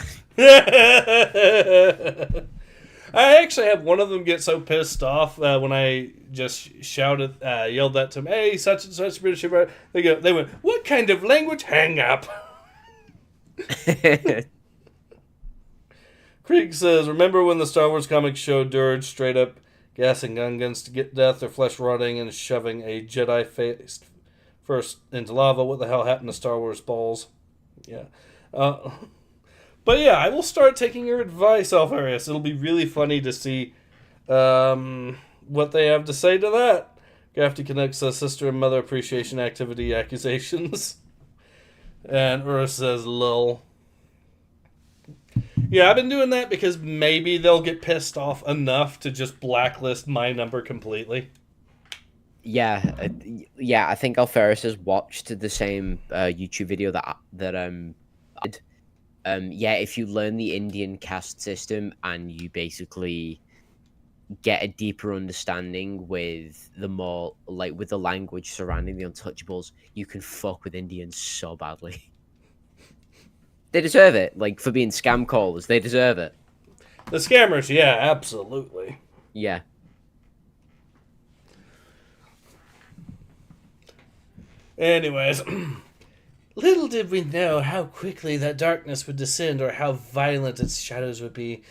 I actually had one of them get so pissed off when I just yelled that to him, "Hey, such and such British Empire." They went, "What kind of language? Hang up." Krieg says, "Remember when the Star Wars comics showed Dirge straight up gassing gun guns to get death, their flesh rotting, and shoving a Jedi face first into lava? What the hell happened to Star Wars balls?" Yeah. But yeah, I will start taking your advice, Alfarius. It'll be really funny to see what they have to say to that. Gafty connects sister and mother appreciation activity accusations. And Ur says, lol. Yeah, I've been doing that because maybe they'll get pissed off enough to just blacklist my number completely. Yeah, I think Alferis has watched the same YouTube video that I did. Yeah, if you learn the Indian caste system and you basically get a deeper understanding with the more, like, with the language surrounding the Untouchables, you can fuck with Indians so badly. They deserve it, like, for being scam callers. They deserve it. The scammers, yeah, absolutely. Yeah. Anyways, little did we know how quickly that darkness would descend or how violent its shadows would be.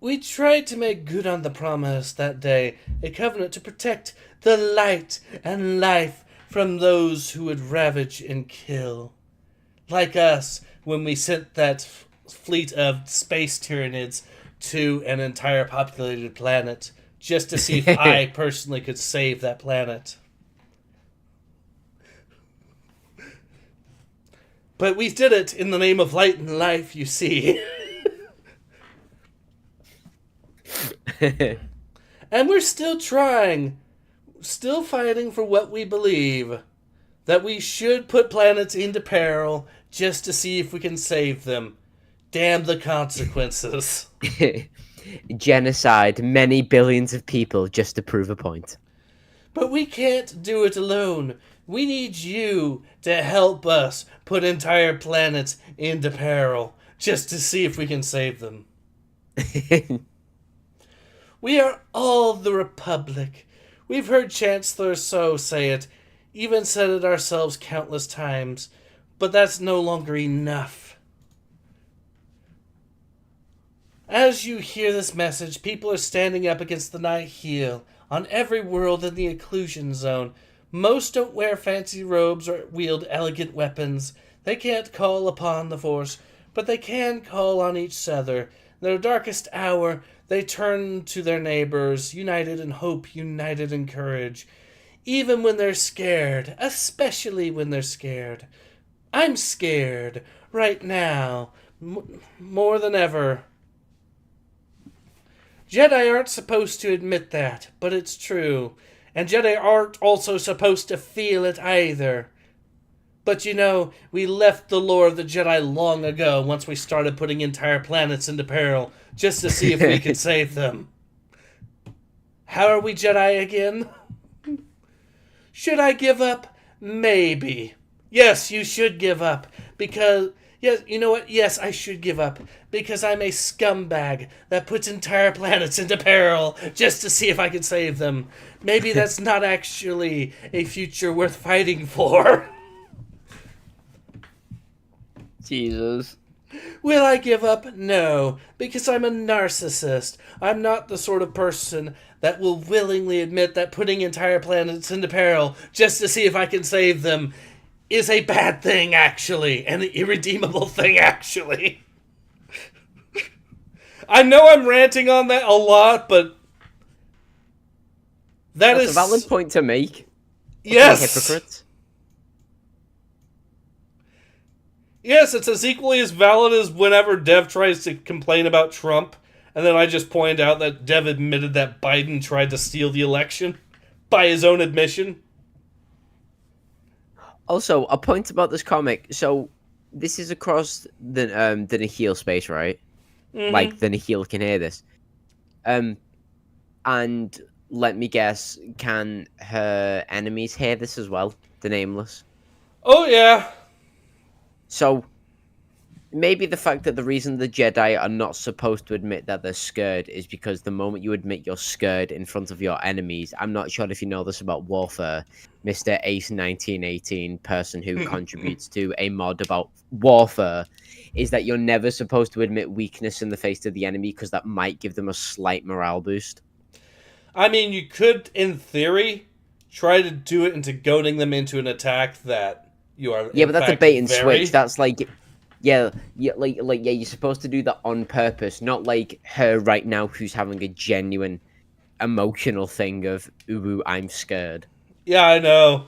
We tried to make good on the promise that day, a covenant to protect the light and life from those who would ravage and kill. Like us, when we sent that fleet of space Tyranids to an entire populated planet, just to see if I personally could save that planet. But we did it in the name of light and life, you see. And we're still trying. Still fighting for what we believe. That we should put planets into peril just to see if we can save them. Damn the consequences. Genocide many billions of people just to prove a point. But we can't do it alone. We need you to help us put entire planets into peril, just to see if we can save them. We are all the Republic. We've heard Chancellor So say it, even said it ourselves countless times, but that's no longer enough. As you hear this message, people are standing up against the Nihil on every world in the occlusion zone. Most don't wear fancy robes or wield elegant weapons. They can't call upon the Force, but they can call on each other. In their darkest hour, they turn to their neighbors, united in hope, united in courage. Even when they're scared, especially when they're scared. I'm scared, right now, more than ever. Jedi aren't supposed to admit that, but it's true. And Jedi aren't also supposed to feel it either. But you know, we left the lore of the Jedi long ago once we started putting entire planets into peril, just to see if we could save them. How are we Jedi again? Should I give up? Maybe. Yes, you should give up. Because, yes, you know what? Yes, I should give up. Because I'm a scumbag that puts entire planets into peril just to see if I can save them. Maybe that's not actually a future worth fighting for. Jesus. Will I give up? No, because I'm a narcissist. I'm not the sort of person that will willingly admit that putting entire planets into peril just to see if I can save them is a bad thing, actually, and an irredeemable thing, actually. I know I'm ranting on that a lot, but That's a valid point to make. Yes! Hypocrites. Yes, it's as equally as valid as whenever Dev tries to complain about Trump, and then I just point out that Dev admitted that Biden tried to steal the election by his own admission. Also, a point about this comic. So, this is across the Nihil space, right? Mm-hmm. Like, the Nihil can hear this. And let me guess, can her enemies hear this as well? The Nameless? Oh, yeah. So, maybe the fact that the reason the Jedi are not supposed to admit that they're scared is because the moment you admit you're scared in front of your enemies, I'm not sure if you know this about Warfare, Mr. Ace1918, person who contributes to a mod about Warfare, is that you're never supposed to admit weakness in the face of the enemy because that might give them a slight morale boost. I mean, you could, in theory, try to do it into goading them into an attack that you are. Yeah, but that's a bait and switch. That's like, yeah, you're supposed to do that on purpose, not like her right now who's having a genuine emotional thing of, ooh, I'm scared. Yeah, I know.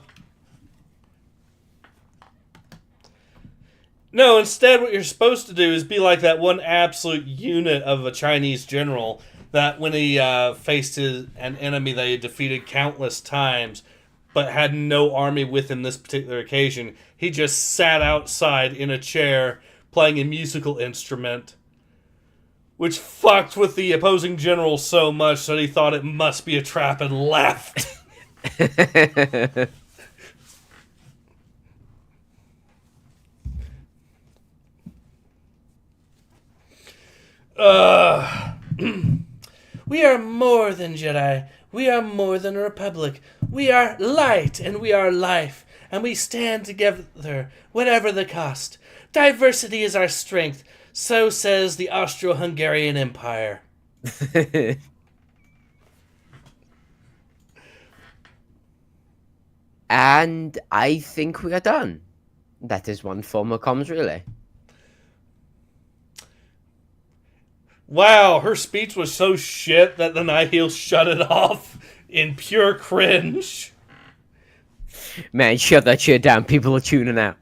No, instead what you're supposed to do is be like that one absolute unit of a Chinese general that when he faced an enemy that he defeated countless times but had no army with him this particular occasion, he just sat outside in a chair playing a musical instrument, which fucked with the opposing general so much that he thought it must be a trap and left. We are more than Jedi. We are more than a republic. We are light and we are life, and we stand together, whatever the cost. Diversity is our strength, so says the Austro-Hungarian Empire. And I think we are done. That is one form of comms relay. Wow, her speech was so shit that the Nihil shut it off in pure cringe. Man, shut that shit down. People are tuning out.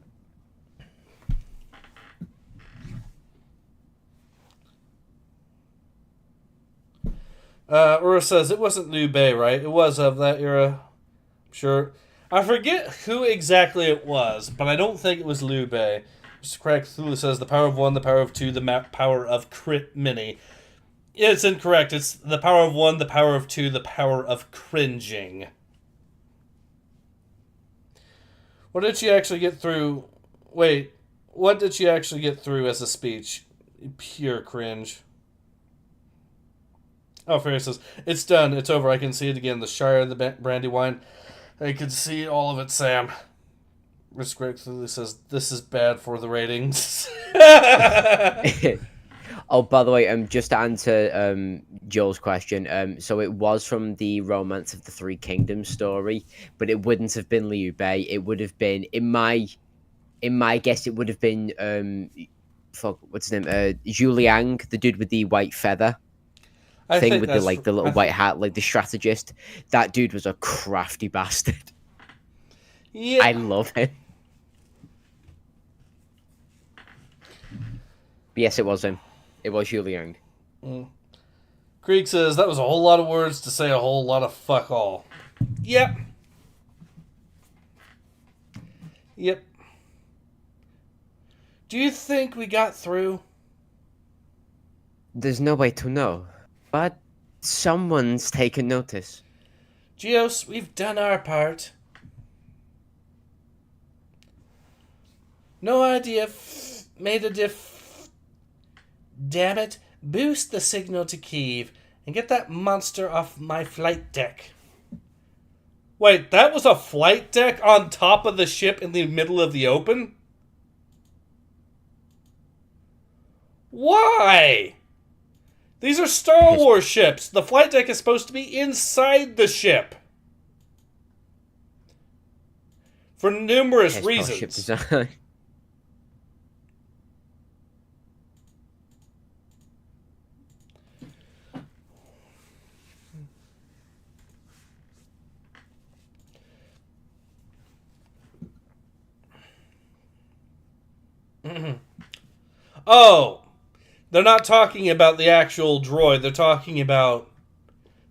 Ura says, it wasn't Liu Bei, right? It was of that era. I'm sure. I forget who exactly it was, but I don't think it was Liu Bei. Mr. Craig Cthulhu says, the power of one, the power of two, the power of crit mini. It's incorrect. It's the power of one, the power of two, the power of cringing. What did she actually get through? Wait, what did she actually get through as a speech? Pure cringe. Oh, Ferris says, it's done. It's over. I can see it again. The Shire of the brandy wine. I can see all of it, Sam. Respectfully says, this is bad for the ratings. Oh, by the way, just to answer Joel's question, so it was from the Romance of the Three Kingdoms story, but it wouldn't have been Liu Bei. It would have been, in my guess, it would have been what's his name? Zhu Liang, the dude with the white feather thing with the little white hat, like the strategist. That dude was a crafty bastard. Yeah. I love him. But yes, it was him. It was Zhu Liang. Krieg says, that was a whole lot of words to say a whole lot of fuck all. Yep. Yep. Do you think we got through? There's no way to know, but someone's taken notice. Geos, we've done our part. No idea made a Damn it, boost the signal to Kiev and get that monster off my flight deck. Wait, that was a flight deck on top of the ship in the middle of the open? Why? These are Star Wars ships. The flight deck is supposed to be inside the ship. For numerous reasons. Ship design. Oh, they're not talking about the actual droid. They're talking about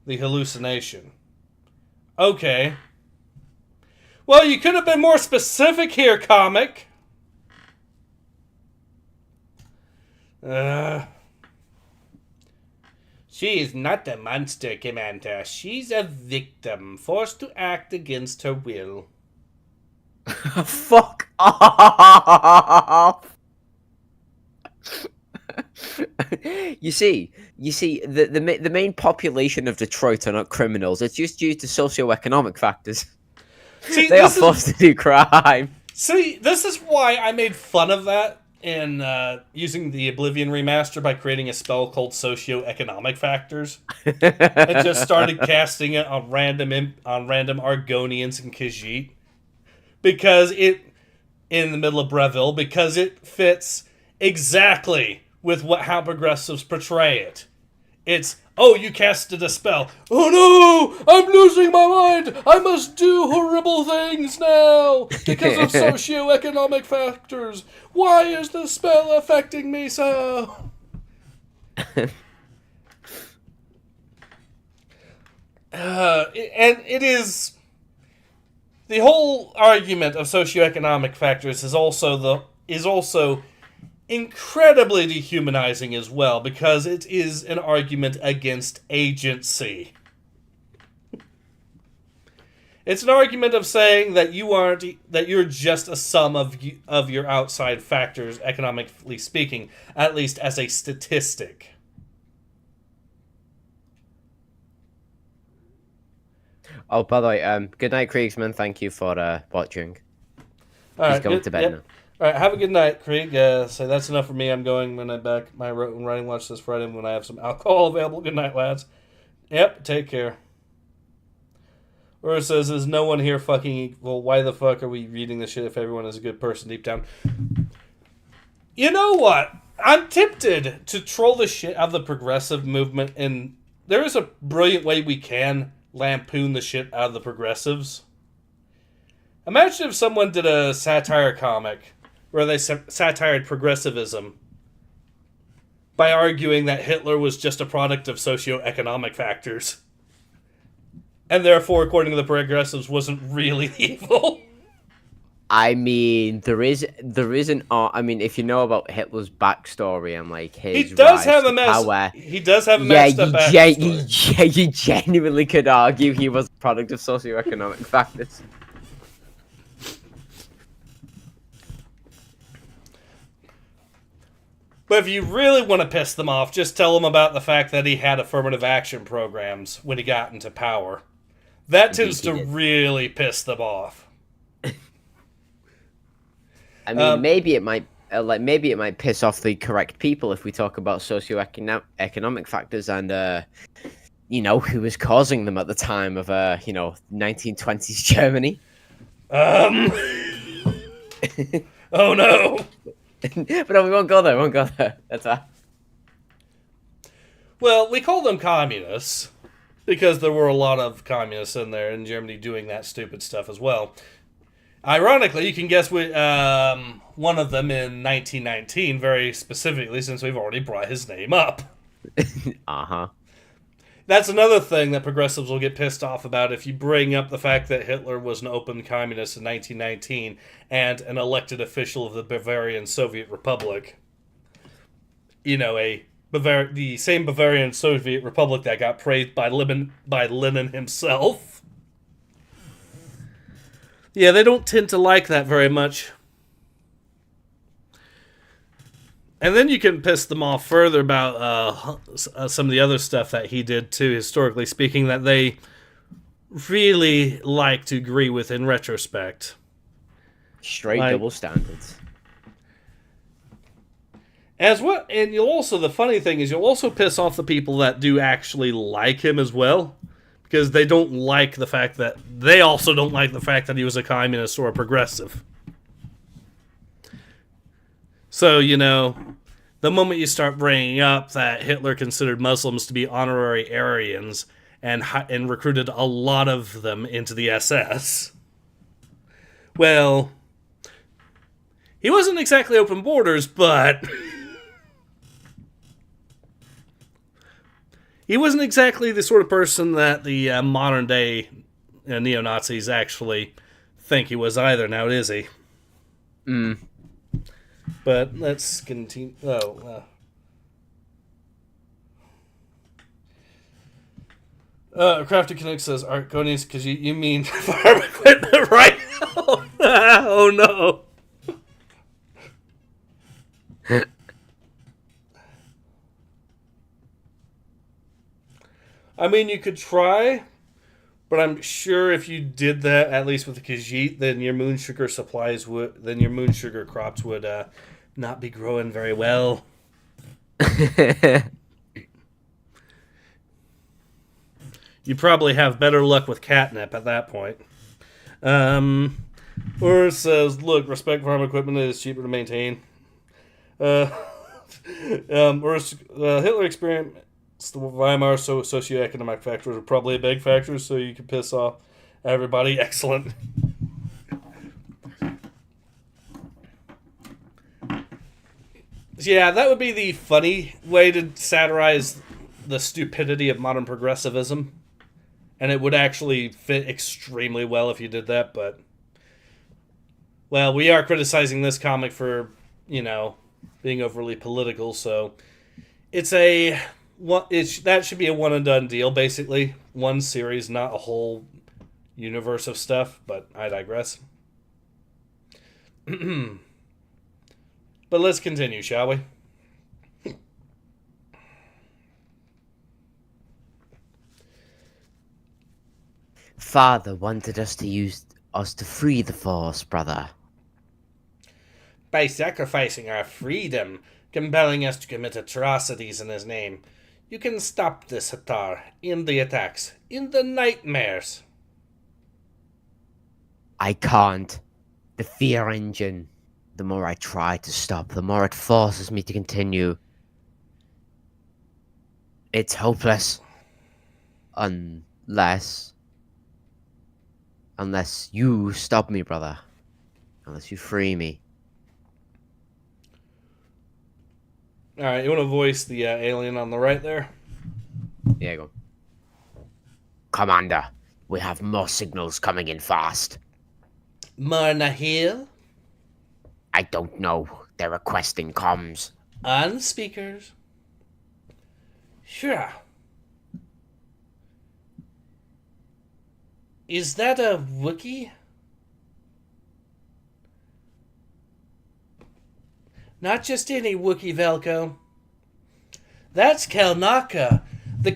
the hallucination. Okay. Well, you could have been more specific here, comic. She is not a monster, Commander. She's a victim, forced to act against her will. Fuck off! You see, the main population of Detroit are not criminals. It's just due to socioeconomic factors. See, they are forced to do crime. See, this is why I made fun of that in using the Oblivion remaster by creating a spell called socioeconomic factors, and just started casting it on random Argonians and Khajiit, because it in the middle of Breville, because it fits exactly with how progressives portray it. It's, oh, you casted a spell. Oh no, I'm losing my mind. I must do horrible things now because of socioeconomic factors. Why is the spell affecting me so? And it is... The whole argument of socioeconomic factors is also incredibly dehumanizing as well, because it is an argument against agency. It's an argument of saying that you're just a sum of your outside factors, economically speaking, at least as a statistic. Oh, by the way, good night, Kriegsman. Thank you for watching. He's going to bed now. All right, have a good night, Krieg. So that's enough for me. I'm going when I'm back my writing watch this Friday when I have some alcohol available. Good night, lads. Yep, take care. Or says, is no one here fucking... Well, why the fuck are we reading this shit if everyone is a good person deep down? You know what? I'm tempted to troll the shit out of the progressive movement, and there is a brilliant way we can lampoon the shit out of the progressives. Imagine if someone did a satire comic where they satired progressivism by arguing that Hitler was just a product of socioeconomic factors, and therefore, according to the progressives, wasn't really evil. I mean, there is an I mean, if you know about Hitler's backstory and like his he does rise have to a mess. Power, he does have a messed up backstory. You genuinely could argue he was a product of socioeconomic factors. But if you really want to piss them off, just tell them about the fact that he had affirmative action programs when he got into power. That tends to really piss them off. I mean, maybe it might piss off the correct people if we talk about socioeconomic factors and who was causing them at the time of 1920s Germany. Oh no. But no, we won't go there. That's all. Well, we call them communists because there were a lot of communists in there in Germany doing that stupid stuff as well. Ironically, you can guess one of them in 1919, very specifically, since we've already brought his name up. Uh-huh. That's another thing that progressives will get pissed off about if you bring up the fact that Hitler was an open communist in 1919 and an elected official of the Bavarian Soviet Republic. The same Bavarian Soviet Republic that got praised by Lenin himself. Yeah, they don't tend to like that very much. And then you can piss them off further about some of the other stuff that he did too, historically speaking, that they really like to agree with in retrospect. Straight double standards. And the funny thing is, you'll also piss off the people that do actually like him as well, because they don't like the fact that they also don't like the fact that he was a communist or a progressive. So, the moment you start bringing up that Hitler considered Muslims to be honorary Aryans and recruited a lot of them into the SS, well, he wasn't exactly open borders, but he wasn't exactly the sort of person that the modern-day neo-Nazis actually think he was either, now is he? But let's continue. Crafty Connect says, Arconius, because you mean farm equipment, right? Oh no. I mean, you could try, but I'm sure if you did that, at least with the Khajiit, then your moon sugar crops would not be growing very well. You probably have better luck with catnip at that point. Or it says, look, respect farm equipment is cheaper to maintain. Hitler experienced the Weimar socioeconomic factors are probably a big factor, so you can piss off everybody. Excellent. Yeah, that would be the funny way to satirize the stupidity of modern progressivism. And it would actually fit extremely well if you did that, but... Well, we are criticizing this comic for, being overly political, so... That should be a one-and-done deal, basically. One series, not a whole universe of stuff, but I digress. But let's continue, shall we? Father wanted us to free the Force, brother. By sacrificing our freedom, compelling us to commit atrocities in his name. You can stop this, Hatar, in the attacks, in the nightmares. I can't. The fear engine. The more I try to stop, the more it forces me to continue. It's hopeless. Unless you stop me, brother. Unless you free me. Alright, you want to voice the alien on the right there? Yeah, go. Commander, we have more signals coming in fast. Marna here? I don't know. They're requesting comms. On speakers. Sure. Is that a Wookiee? Not just any Wookiee, Velko. That's Kelnaka, the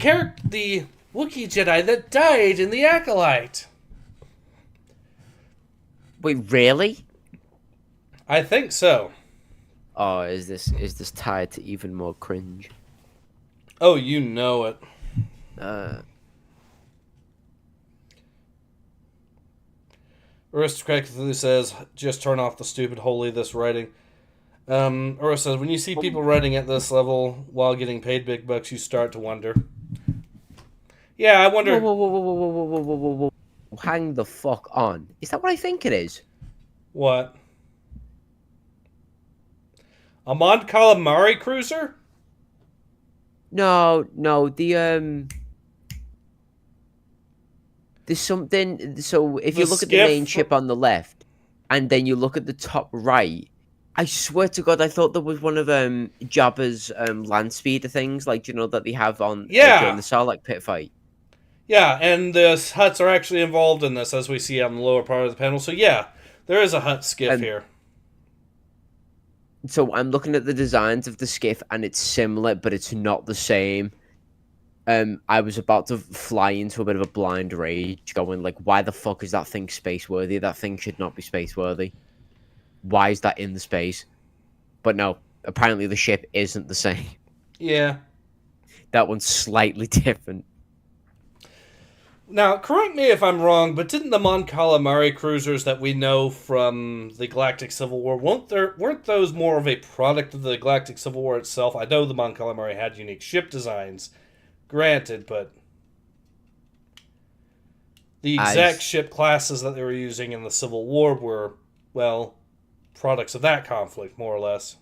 Wookiee Jedi that died in the Acolyte. Wait, really? I think so. Oh, is this tied to even more cringe? Oh, you know it. Aristocrat Cthulhu says, just turn off the stupid holy this writing. Ura says, when you see people writing at this level while getting paid big bucks, you start to wonder. Yeah, I wonder... Whoa. Hang the fuck on. Is that what I think it is? What? A Mon Calamari cruiser? No, there's something, so if you look at the main ship on the left, and then you look at the top right, I swear to God, I thought there was one of Jabba's land speeder things, like, you know, that they have on during the Sarlacc pit fight. Yeah, and the Hutts are actually involved in this, as we see on the lower part of the panel. So yeah, there is a Hutt skiff here. So I'm looking at the designs of the skiff, and it's similar, but it's not the same. I was about to fly into a bit of a blind rage, going like, why the fuck is that thing space-worthy? That thing should not be space-worthy. Why is that in the space? But no, apparently the ship isn't the same. Yeah. That one's slightly different. Now, correct me if I'm wrong, but didn't the Mon Calamari cruisers that we know from the Galactic Civil War, weren't those more of a product of the Galactic Civil War itself? I know the Mon Calamari had unique ship designs, granted, but the exact ship classes that they were using in the Civil War were, well, products of that conflict, more or less.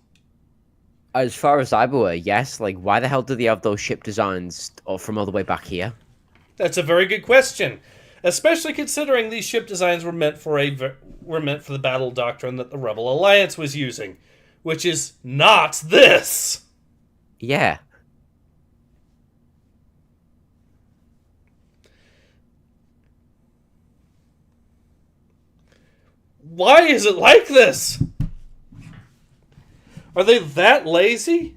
As far as I'm aware, yes. Like, why the hell do they have those ship designs from all the way back here? That's a very good question, especially considering these ship designs were meant for the battle doctrine that the Rebel Alliance was using, which is not this. Yeah. Why is it like this? Are they that lazy?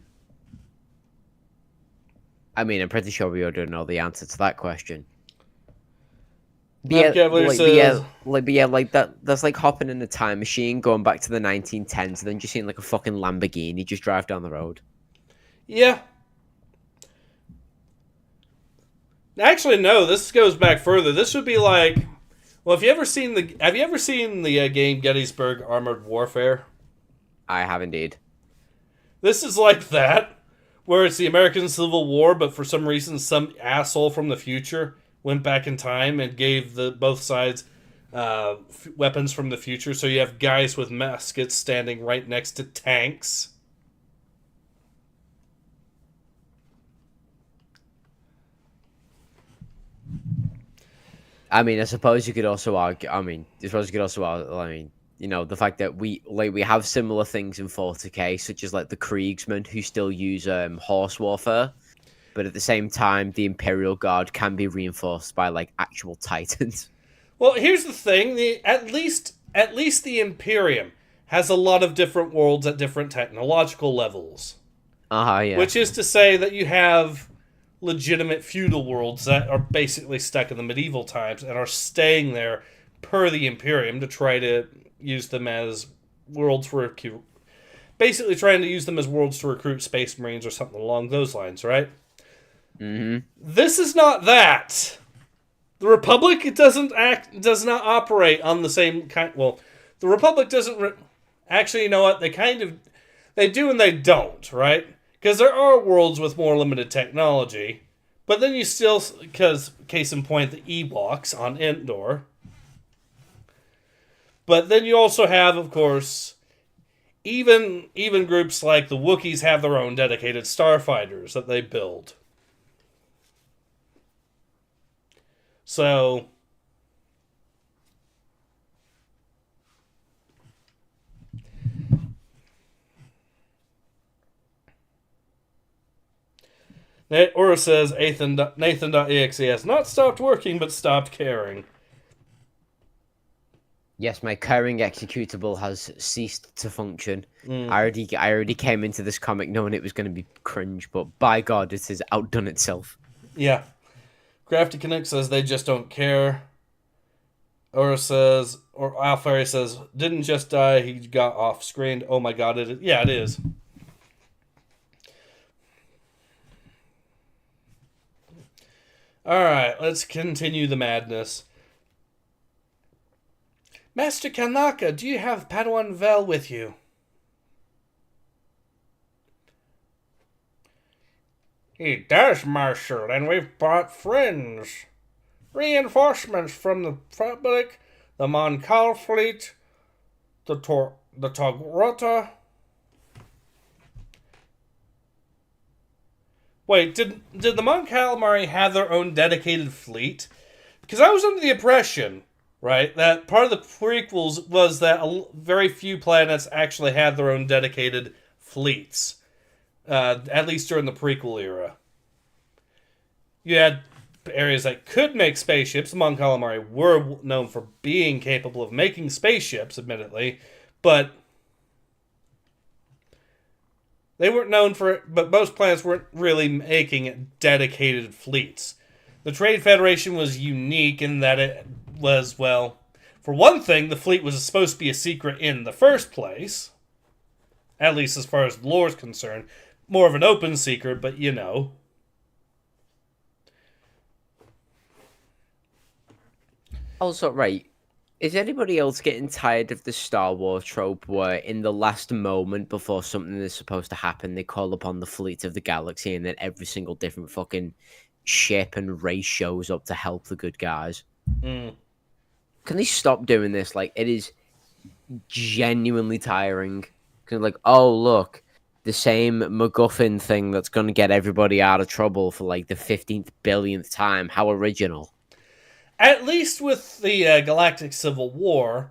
I mean, I'm pretty sure we all don't know the that's the question. That's like hopping in a time machine, going back to the 1910s, and then just seeing like a fucking Lamborghini just drive down the road. Yeah. Actually, no. This goes back further. This would be like, well, have you ever seen the game Gettysburg Armored Warfare? I have indeed. This is like that, where it's the American Civil War, but for some reason, some asshole from the future went back in time and gave both sides weapons from the future. So you have guys with muskets standing right next to tanks. I mean, I suppose you could also argue. You know, the fact that we have similar things in 40k, such as like the Kriegsmen who still use horse warfare, but at the same time, the Imperial Guard can be reinforced by like actual Titans. Well, here's the thing: at least the Imperium has a lot of different worlds at different technological levels. Yeah. Which is to say that you have legitimate feudal worlds that are basically stuck in the medieval times and are staying there per the Imperium to try to use them as worlds for basically trying to use them as worlds to recruit space marines or something along those lines, right? Mm-hmm. This is not that. The Republic does not operate on the same kind. Well, the Republic doesn't. Actually, you know what? They do and they don't, right? Because there are worlds with more limited technology, but then you still, because case in point, the Ewoks on Endor. But then you also have, of course, even groups like the Wookiees have their own dedicated starfighters that they build. So Aura says Nathan.exe has not stopped working but stopped caring. Yes, my current executable has ceased to function. Mm. I already came into this comic knowing it was going to be cringe, but by God, it has outdone itself. Yeah. Crafty Canuck says they just don't care. Or Alfari says, didn't just die, he got off screen. Oh my God, it is. Alright, let's continue the madness. Master Kanaka, do you have Padawan Vel with you? He does, Marshal, and we've brought friends. Reinforcements from the Republic, the Monkal fleet, the Togrota. Wait, did the Mon Calamari have their own dedicated fleet? Because I was under the impression, right, that part of the prequels was that very few planets actually had their own dedicated fleets. At least during the prequel era. You had areas that could make spaceships. The Mon Calamari were known for being capable of making spaceships, admittedly, but they weren't known for it, but most planets weren't really making dedicated fleets. The Trade Federation was unique in that it was, well, for one thing, the fleet was supposed to be a secret in the first place. At least as far as the lore is concerned. More of an open secret, but you know. Also, right, is anybody else getting tired of the Star Wars trope where in the last moment before something is supposed to happen, they call upon the fleet of the galaxy and then every single different fucking ship and race shows up to help the good guys? Mm. Can they stop doing this? Like, it is genuinely tiring. Cause like, oh, look, the same MacGuffin thing that's going to get everybody out of trouble for like the 15th billionth time. How original. At least with the Galactic Civil War,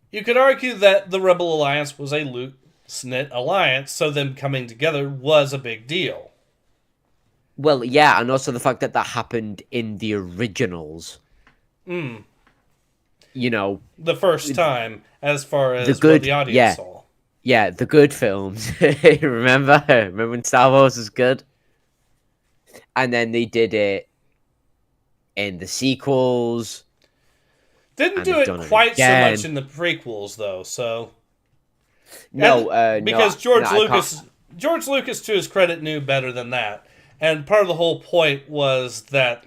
you could argue that the Rebel Alliance was a loose-knit alliance, so them coming together was a big deal. Well, yeah, and also the fact that that happened in the originals. Mm. You know, the first time, as far as what the audience saw. Yeah, the good films. Remember when Star Wars was good? And then they did it in the sequels. Didn't do it quite so much in the prequels, though. So because George Lucas, to his credit, knew better than that. And part of the whole point was that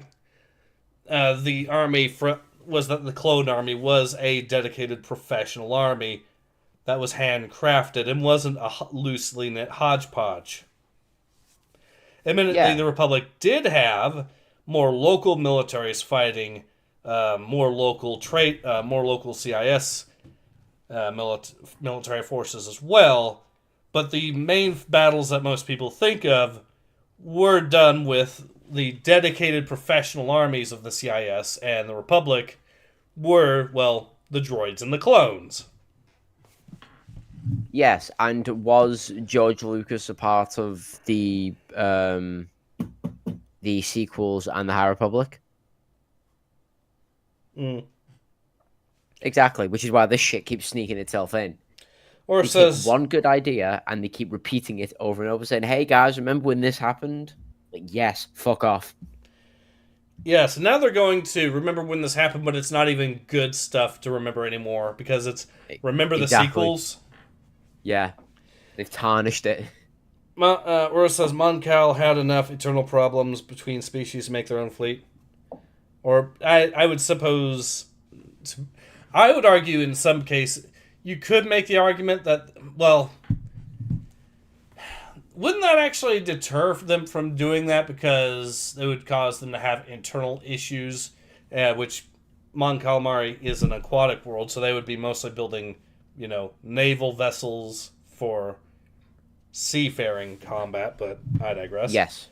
the clone army was a dedicated professional army that was handcrafted and wasn't a loosely knit hodgepodge. Admittedly, the Republic did have more local militaries fighting, more local CIS military forces as well, but the main battles that most people think of were done with the dedicated professional armies of the CIS, and the Republic were, well, the droids and the clones. Yes, and was George Lucas a part of the sequels and the High Republic? Mm. Exactly, which is why this shit keeps sneaking itself in. Or they says take one good idea and they keep repeating it over and over, saying, "Hey guys, remember when this happened?" Like, yes, fuck off. Yeah, so now they're going to remember when this happened, but it's not even good stuff to remember anymore because it's remember the sequels. Yeah, they've tarnished it. Or says Mon Cal had enough eternal problems between species to make their own fleet. Or I would suppose, I would argue in some case, you could make the argument that, well, wouldn't that actually deter them from doing that because it would cause them to have internal issues, which Mon Calamari is an aquatic world, so they would be mostly building, naval vessels for seafaring combat, but I digress. Yes.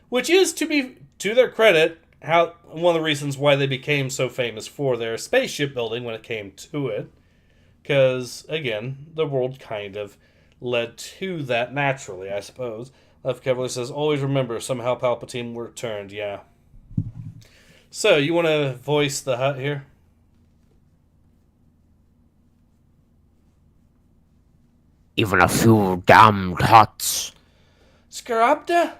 Which is, to their credit, one of the reasons why they became so famous for their spaceship building when it came to it. Because, again, the world kind of led to that naturally, I suppose. Left Cavalier says, always remember, somehow Palpatine returned, yeah. So, you want to voice the hut here? Even a few damned huts. Scarabda?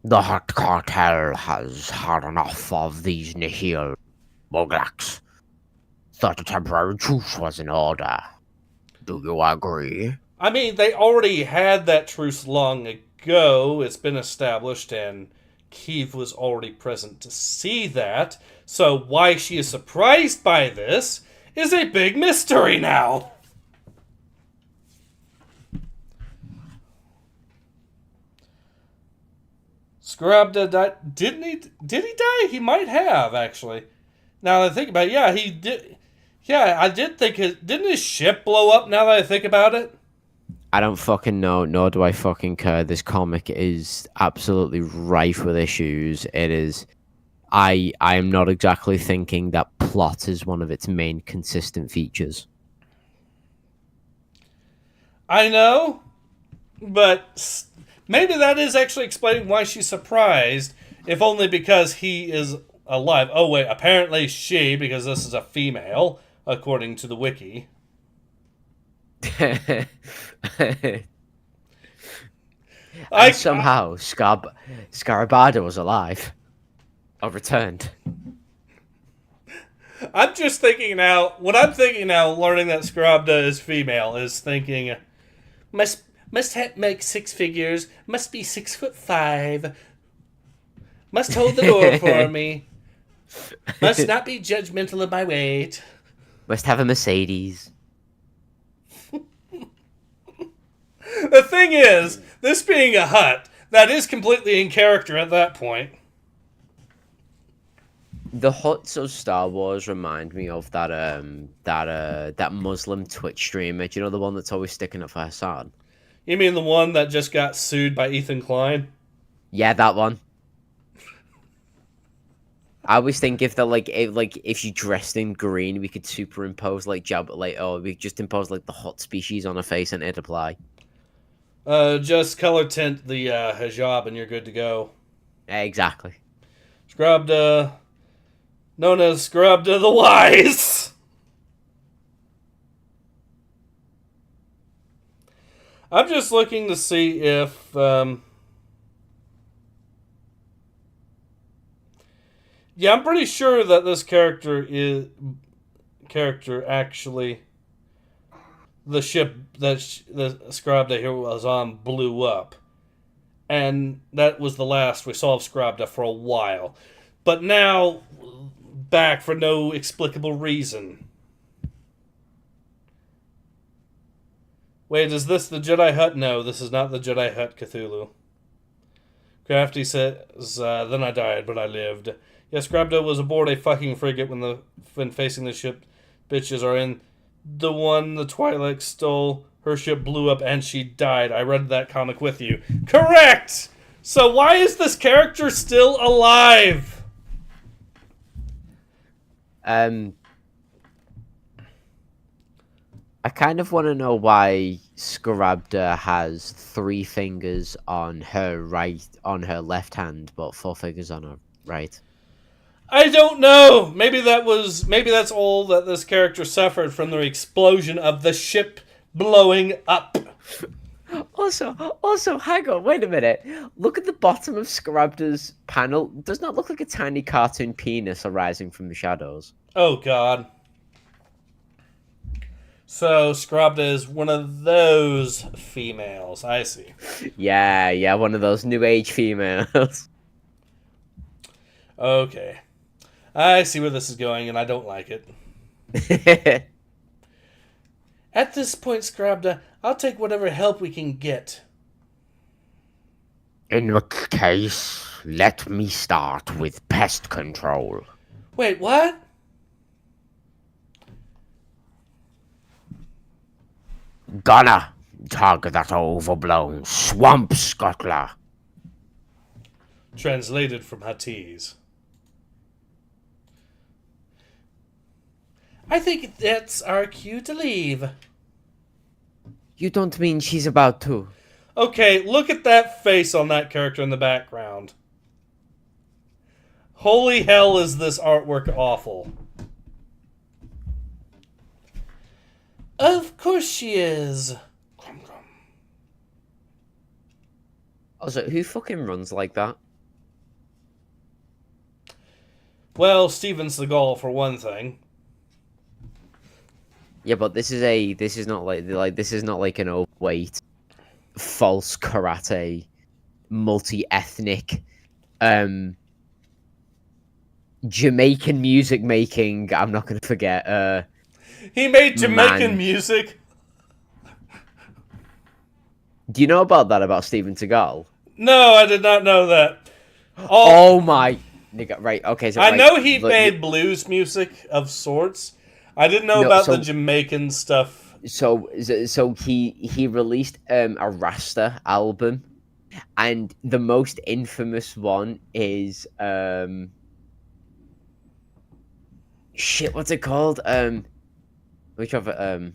The Hut Cartel has had enough of these nihil muglaks. Thought a temporary truce was in order. Do you agree? I mean, they already had that truce long ago. It's been established, and Keeve was already present to see that. So why she is surprised by this is a big mystery now. Scarabda died. Didn't he? Did he die? He might have, actually. Now that I think about it, yeah, he did. Yeah, I did think didn't his ship blow up, now that I think about it? I don't fucking know, nor do I fucking care. This comic is absolutely rife with issues. It is... I am not exactly thinking that plot is one of its main consistent features. I know, but maybe that is actually explaining why she's surprised, if only because he is alive. Oh, wait, apparently she, because this is a female, according to the wiki. Somehow, Scarabada was alive. Or returned. I'm just thinking now, what I'm thinking now, learning that Scarabda is female, is thinking, must make 6 figures, must be 6'5", must hold the door for me, must not be judgmental of my weight. Must have a Mercedes. The thing is, this being a hut, that is completely in character at that point. The huts of Star Wars remind me of that Muslim Twitch streamer. Do you know the one that's always sticking up for Hassan? You mean the one that just got sued by Ethan Klein? Yeah, that one. I always think if if you dressed in green, we could superimpose we could just impose like the hot species on her face and it'd apply. Just color tint the hijab and you're good to go. Exactly. Scarabda, known as Scarabda the Wise. I'm just looking to see if yeah, I'm pretty sure that this character actually, the ship that the Scarabda here was on blew up. And that was the last we saw of Scarabda for a while. But now, back for no explicable reason. Wait, is this the Jedi Hut? No, this is not the Jedi Hut Cthulhu. Crafty says, then I died, but I lived. Yes, Scarabda was aboard a fucking frigate when facing the ship bitches are in. The one the Twi'lek stole, her ship blew up and she died. I read that comic with you. Correct! So why is this character still alive? I kind of want to know why Scarabda has 3 fingers on her left hand, but 4 fingers on her right. I don't know. Maybe that's all that this character suffered from the explosion of the ship blowing up. Also, hang on, wait a minute. Look at the bottom of Scarabda's panel. Does not look like a tiny cartoon penis arising from the shadows. Oh, God. So, Scarabda is one of those females. I see. Yeah, one of those new age females. Okay. I see where this is going, and I don't like it. At this point, Scarabda, I'll take whatever help we can get. In which case, let me start with pest control. Wait, what? Gonna target that overblown swamp scuttler. Translated from Huttese. I think that's our cue to leave. You don't mean she's about to? Okay, look at that face on that character in the background. Holy hell, is this artwork awful. Of course she is. Also, who fucking runs like that? Well, Steven Seagal for one thing. Yeah, but this is not like an overweight, false karate, multi-ethnic, Jamaican music making. I'm not gonna forget. He made Jamaican Man. music. Do you know about that about Steven Seagal? No, I did not know that. Oh my nigga! Right, okay. So I right, know he look, made blues music of sorts. I didn't know about the Jamaican stuff. So he released a Rasta album, and the most infamous one is shit. What's it called? Which of it?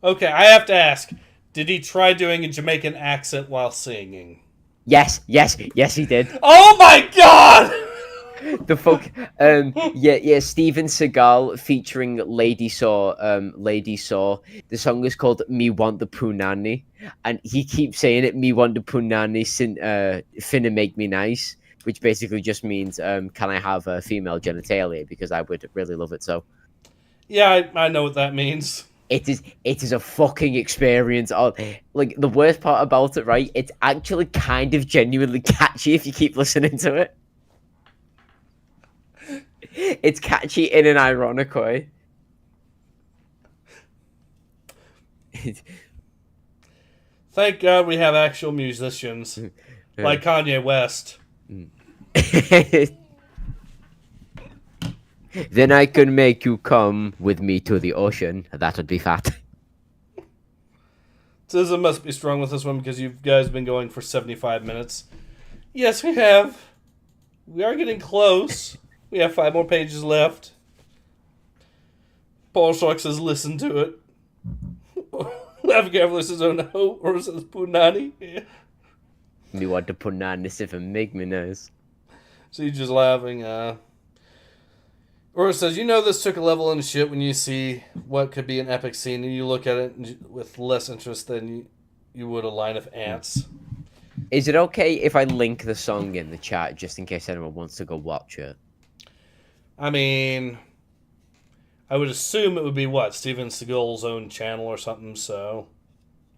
Okay, I have to ask. Did he try doing a Jamaican accent while singing? Yes, he did. Oh my god! The fuck, yeah, Steven Seagal featuring Lady Saw. The song is called "Me Want the Punani," and he keeps saying it. "Me want the punani, finna make me nice," which basically just means, "Can I have a female genitalia? Because I would really love it." So, yeah, I know what that means. It is a fucking experience. Oh, like the worst part about it, right? It's actually kind of genuinely catchy if you keep listening to it. It's catchy in an ironic way. Thank God we have actual musicians like Kanye West. Then I can make you come with me to the ocean. That would be fat. Tism must be strong with this one because you guys have been going for 75 minutes. Yes, we have. We are getting close. We have 5 more pages left. Paul Shark says, listen to it. Laugh carefully says, oh no. Or says, Punani. Yeah. You want to punani if it make me nice. So you're just laughing. Or it says, you know this took a level into shit when you see what could be an epic scene and you look at it with less interest than you would a line of ants. Is it okay if I link the song in the chat just in case anyone wants to go watch it? I mean, I would assume it would be what? Steven Seagal's own channel or something, so...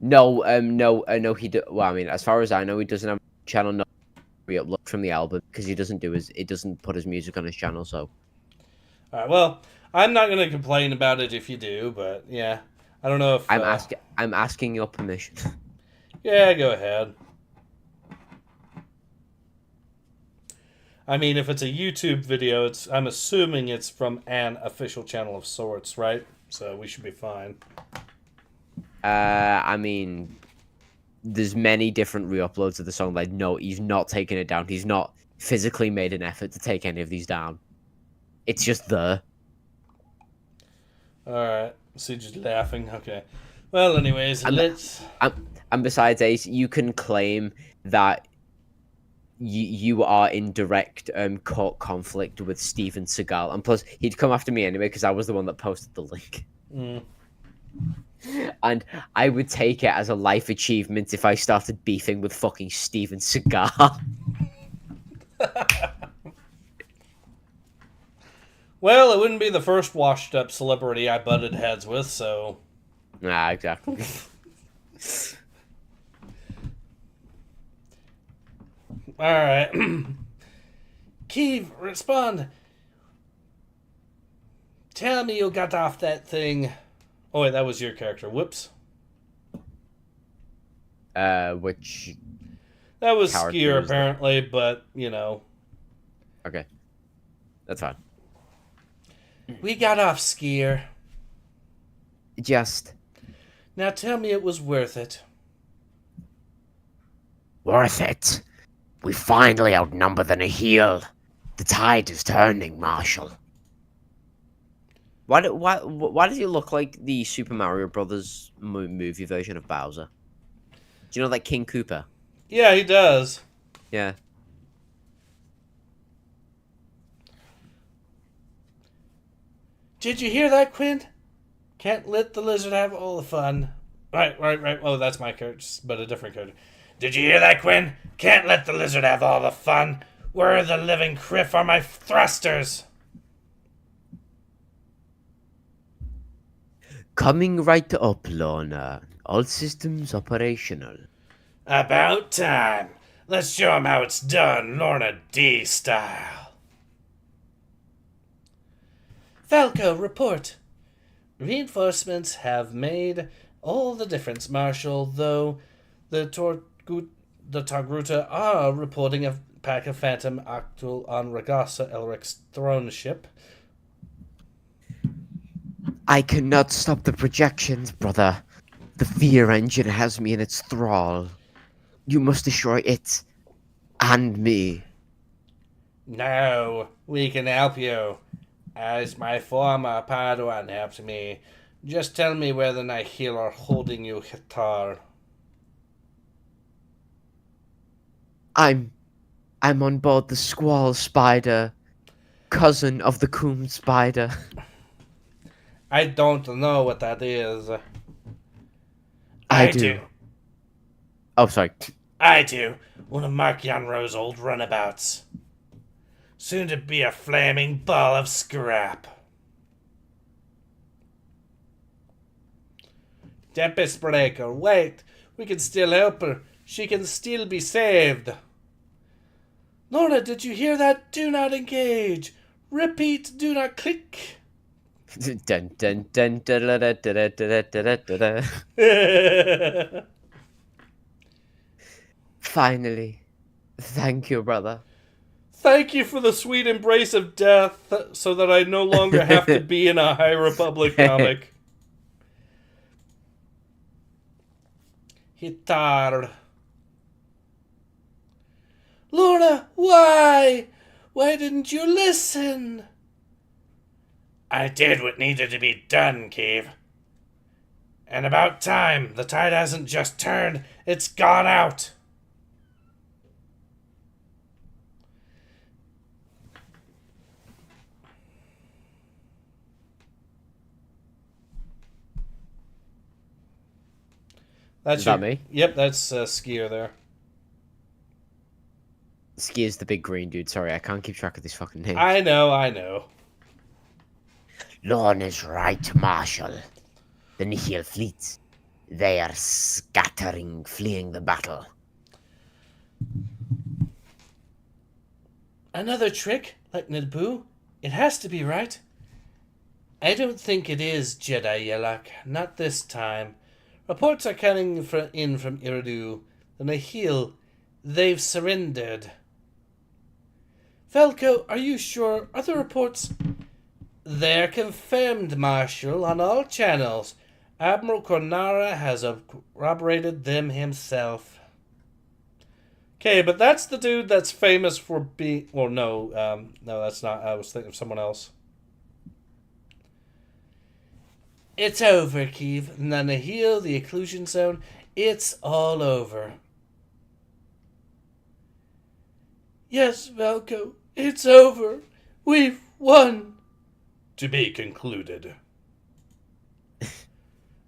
No, he do. Well, I mean, as far as I know, he doesn't have a channel. No, re-upload from the album because he doesn't put his music on his channel. So, all right. Well, I'm not gonna complain about it if you do, but yeah, I don't know if I'm asking your permission. Yeah, go ahead. I mean, if it's a YouTube video, I'm assuming it's from an official channel of sorts, right? So we should be fine. I mean, there's many different re-uploads of the song. Like, no, he's not taking it down. He's not physically made an effort to take any of these down. It's just there. Alright. So you're just laughing? Okay. Well, anyways, let's... And besides, Ace, you can claim that you are in direct court conflict with Steven Seagal. And plus, he'd come after me anyway, because I was the one that posted the link. Mm. And I would take it as a life achievement if I started beefing with fucking Steven Seagal. Well, it wouldn't be the first washed-up celebrity I butted heads with, so... Nah, exactly. Alright. Keeve, respond. Tell me you got off that thing. Oh, wait, that was your character. Whoops. Which... That was Skier, apparently, but, you know. Okay. That's fine. We got off, Skier. Just... Now tell me it was worth it. Worth it? We finally outnumber the Nihil. The tide is turning, Marshal. Why does he look like the Super Mario Brothers movie version of Bowser? Do you know that King Koopa? Yeah, he does. Yeah. Did you hear that, Quinn? Can't let the lizard have all the fun. Right. Oh, that's my character, but a different character. Did you hear that, Quinn? Can't let the lizard have all the fun. Where the living criff are my thrusters? Coming right up, Lorna. All systems operational. About time. Let's show 'em how it's done, Lorna D style. Falco, report. Reinforcements have made all the difference, Marshal, though the Togruta are reporting a pack of Phantom Octul on Ragasa Elric's throne ship. I cannot stop the projections, brother. The fear engine has me in its thrall. You must destroy it. And me. No, we can help you. As my former Padawan helped me. Just tell me where the Nihil are holding you, Hitar. I'm on board the Squall Spider, cousin of the Coom Spider. I don't know what that is. I do. Oh, sorry. I do. One of Mark Yanro's old runabouts. Soon to be a flaming ball of scrap. Tempest Breaker, wait. We can still help her. She can still be saved. Lorna, did you hear that? Do not engage. Repeat, do not click. Dun, dun, dun, da, da, da, da, da, da, da, da. Finally. Thank you, brother. Thank you for the sweet embrace of death so that I no longer have to be in a High Republic comic. Hitar. Lorna, why? Why didn't you listen? I did what needed to be done, Keeve. And about time. The tide hasn't just turned, it's gone out. Is that me? Yep, that's Skier there. Ski is the big green dude. Sorry, I can't keep track of these fucking names. I know. Lorna's right, Marshal. The Nihil fleet. They are scattering, fleeing the battle. Another trick, like Naboo? It has to be, right? I don't think it is, Jedi Yelak. Not this time. Reports are coming in from Eridu. The Nihil, they've surrendered. Falco, are you sure? Are the reports... They're confirmed, Marshal, on all channels. Admiral Cornara has corroborated them himself. Okay, but that's the dude that's famous for being... Well, no, that's not. I was thinking of someone else. It's over, Keeve. The Nihil, the occlusion zone, it's all over. Yes, Falco, it's over. We've won. To be concluded.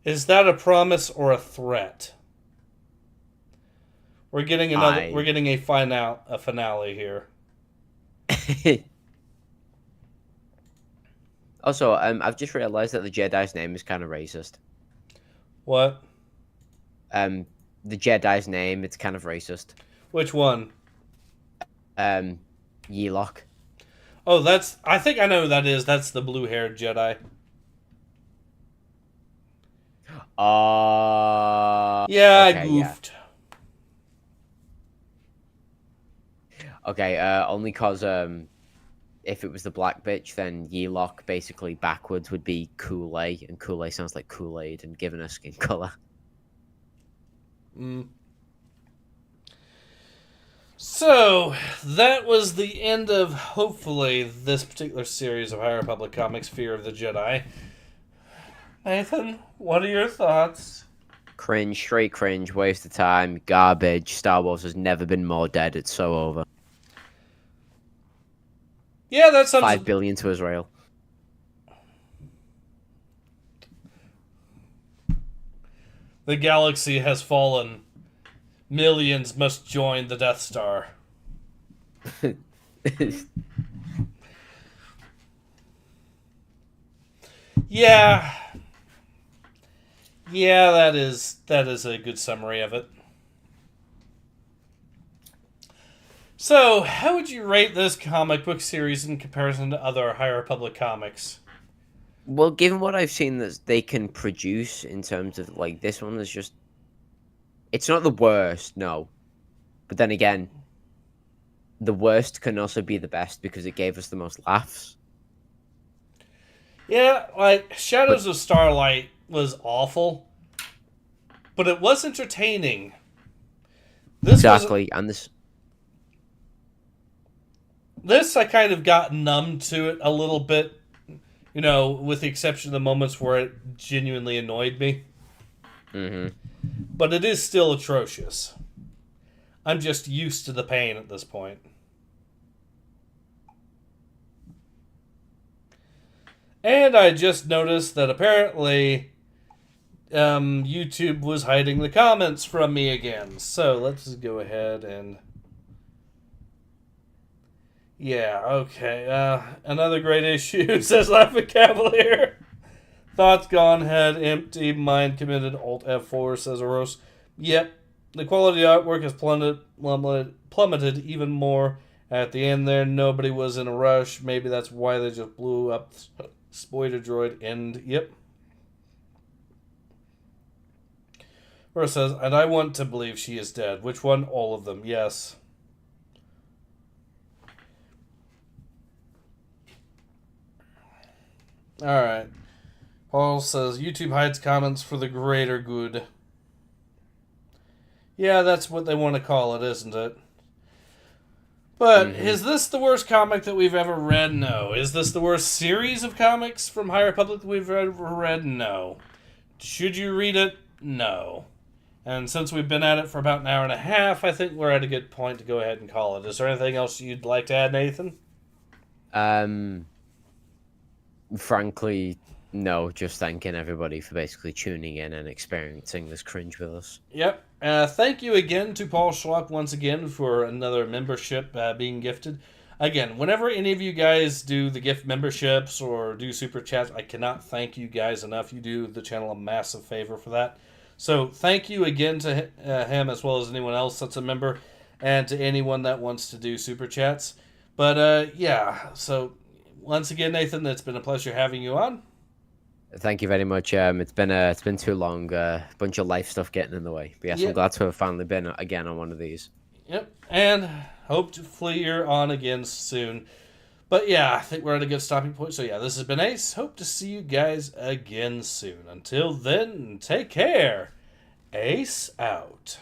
Is that a promise or a threat? We're getting another. We're getting a finale here. Also, I've just realised that the Jedi's name is kind of racist. What? The Jedi's name, it's kind of racist. Which one? Yelock. Oh, that's... I think I know who that is. That's the blue-haired Jedi. Yeah, okay, I goofed. Yeah. Okay, only cause if it was the black bitch, then Yelock basically backwards would be Kool-Aid, and Kool-Aid sounds like Kool-Aid and given a skin color. So, that was the end of, hopefully, this particular series of High Republic Comics, Fear of the Jedi. Nathan, what are your thoughts? Cringe, straight cringe, waste of time, garbage. Star Wars has never been more dead, it's so over. Yeah, that sounds... 5 billion to Israel. The galaxy has fallen. Millions must join the Death Star. Yeah. Yeah, that is a good summary of it. So, how would you rate this comic book series in comparison to other High Republic comics? Well, given what I've seen that they can produce in terms of, like, this one is just... It's not the worst, no. But then again, the worst can also be the best because it gave us the most laughs. Yeah, like, Shadows of Starlight was awful, but it was entertaining. Exactly, and this... This, I kind of got numb to it a little bit, you know, with the exception of the moments where it genuinely annoyed me. Mm-hmm. But it is still atrocious. I'm just used to the pain at this point. And I just noticed that apparently YouTube was hiding the comments from me again. So let's go ahead and... Yeah, okay. Another great issue, says Laughing Cavalier. Thoughts gone, head empty, mind committed, Alt F4, says Roche. Yep, the quality of artwork has plummeted even more. At the end there, nobody was in a rush. Maybe that's why they just blew up Spoiler Droid end. Yep. Roche says, and I want to believe she is dead. Which one? All of them. Yes. Alright. Paul says, YouTube hides comments for the greater good. Yeah, that's what they want to call it, isn't it? But is this the worst comic that we've ever read? No. Is this the worst series of comics from High Republic that we've ever read? No. Should you read it? No. And since we've been at it for about an hour and a half, I think we're at a good point to go ahead and call it. Is there anything else you'd like to add, Nathan? Frankly, no. Just thanking everybody for basically tuning in and experiencing this cringe with us. Yep. Thank you again to Paul Schlock once again for another membership being gifted. Again, whenever any of you guys do the gift memberships or do super chats, I cannot thank you guys enough. You do the channel a massive favor for that. So thank you again to him as well as anyone else that's a member and to anyone that wants to do super chats. But yeah, so once again, Nathan, it's been a pleasure having you on. Thank you very much. It's been too long. A bunch of life stuff getting in the way. But yes, I'm glad to have finally been again on one of these. Yep, and hopefully you're on again soon. But yeah, I think we're at a good stopping point. So yeah, this has been Ace. Hope to see you guys again soon. Until then, take care. Ace out.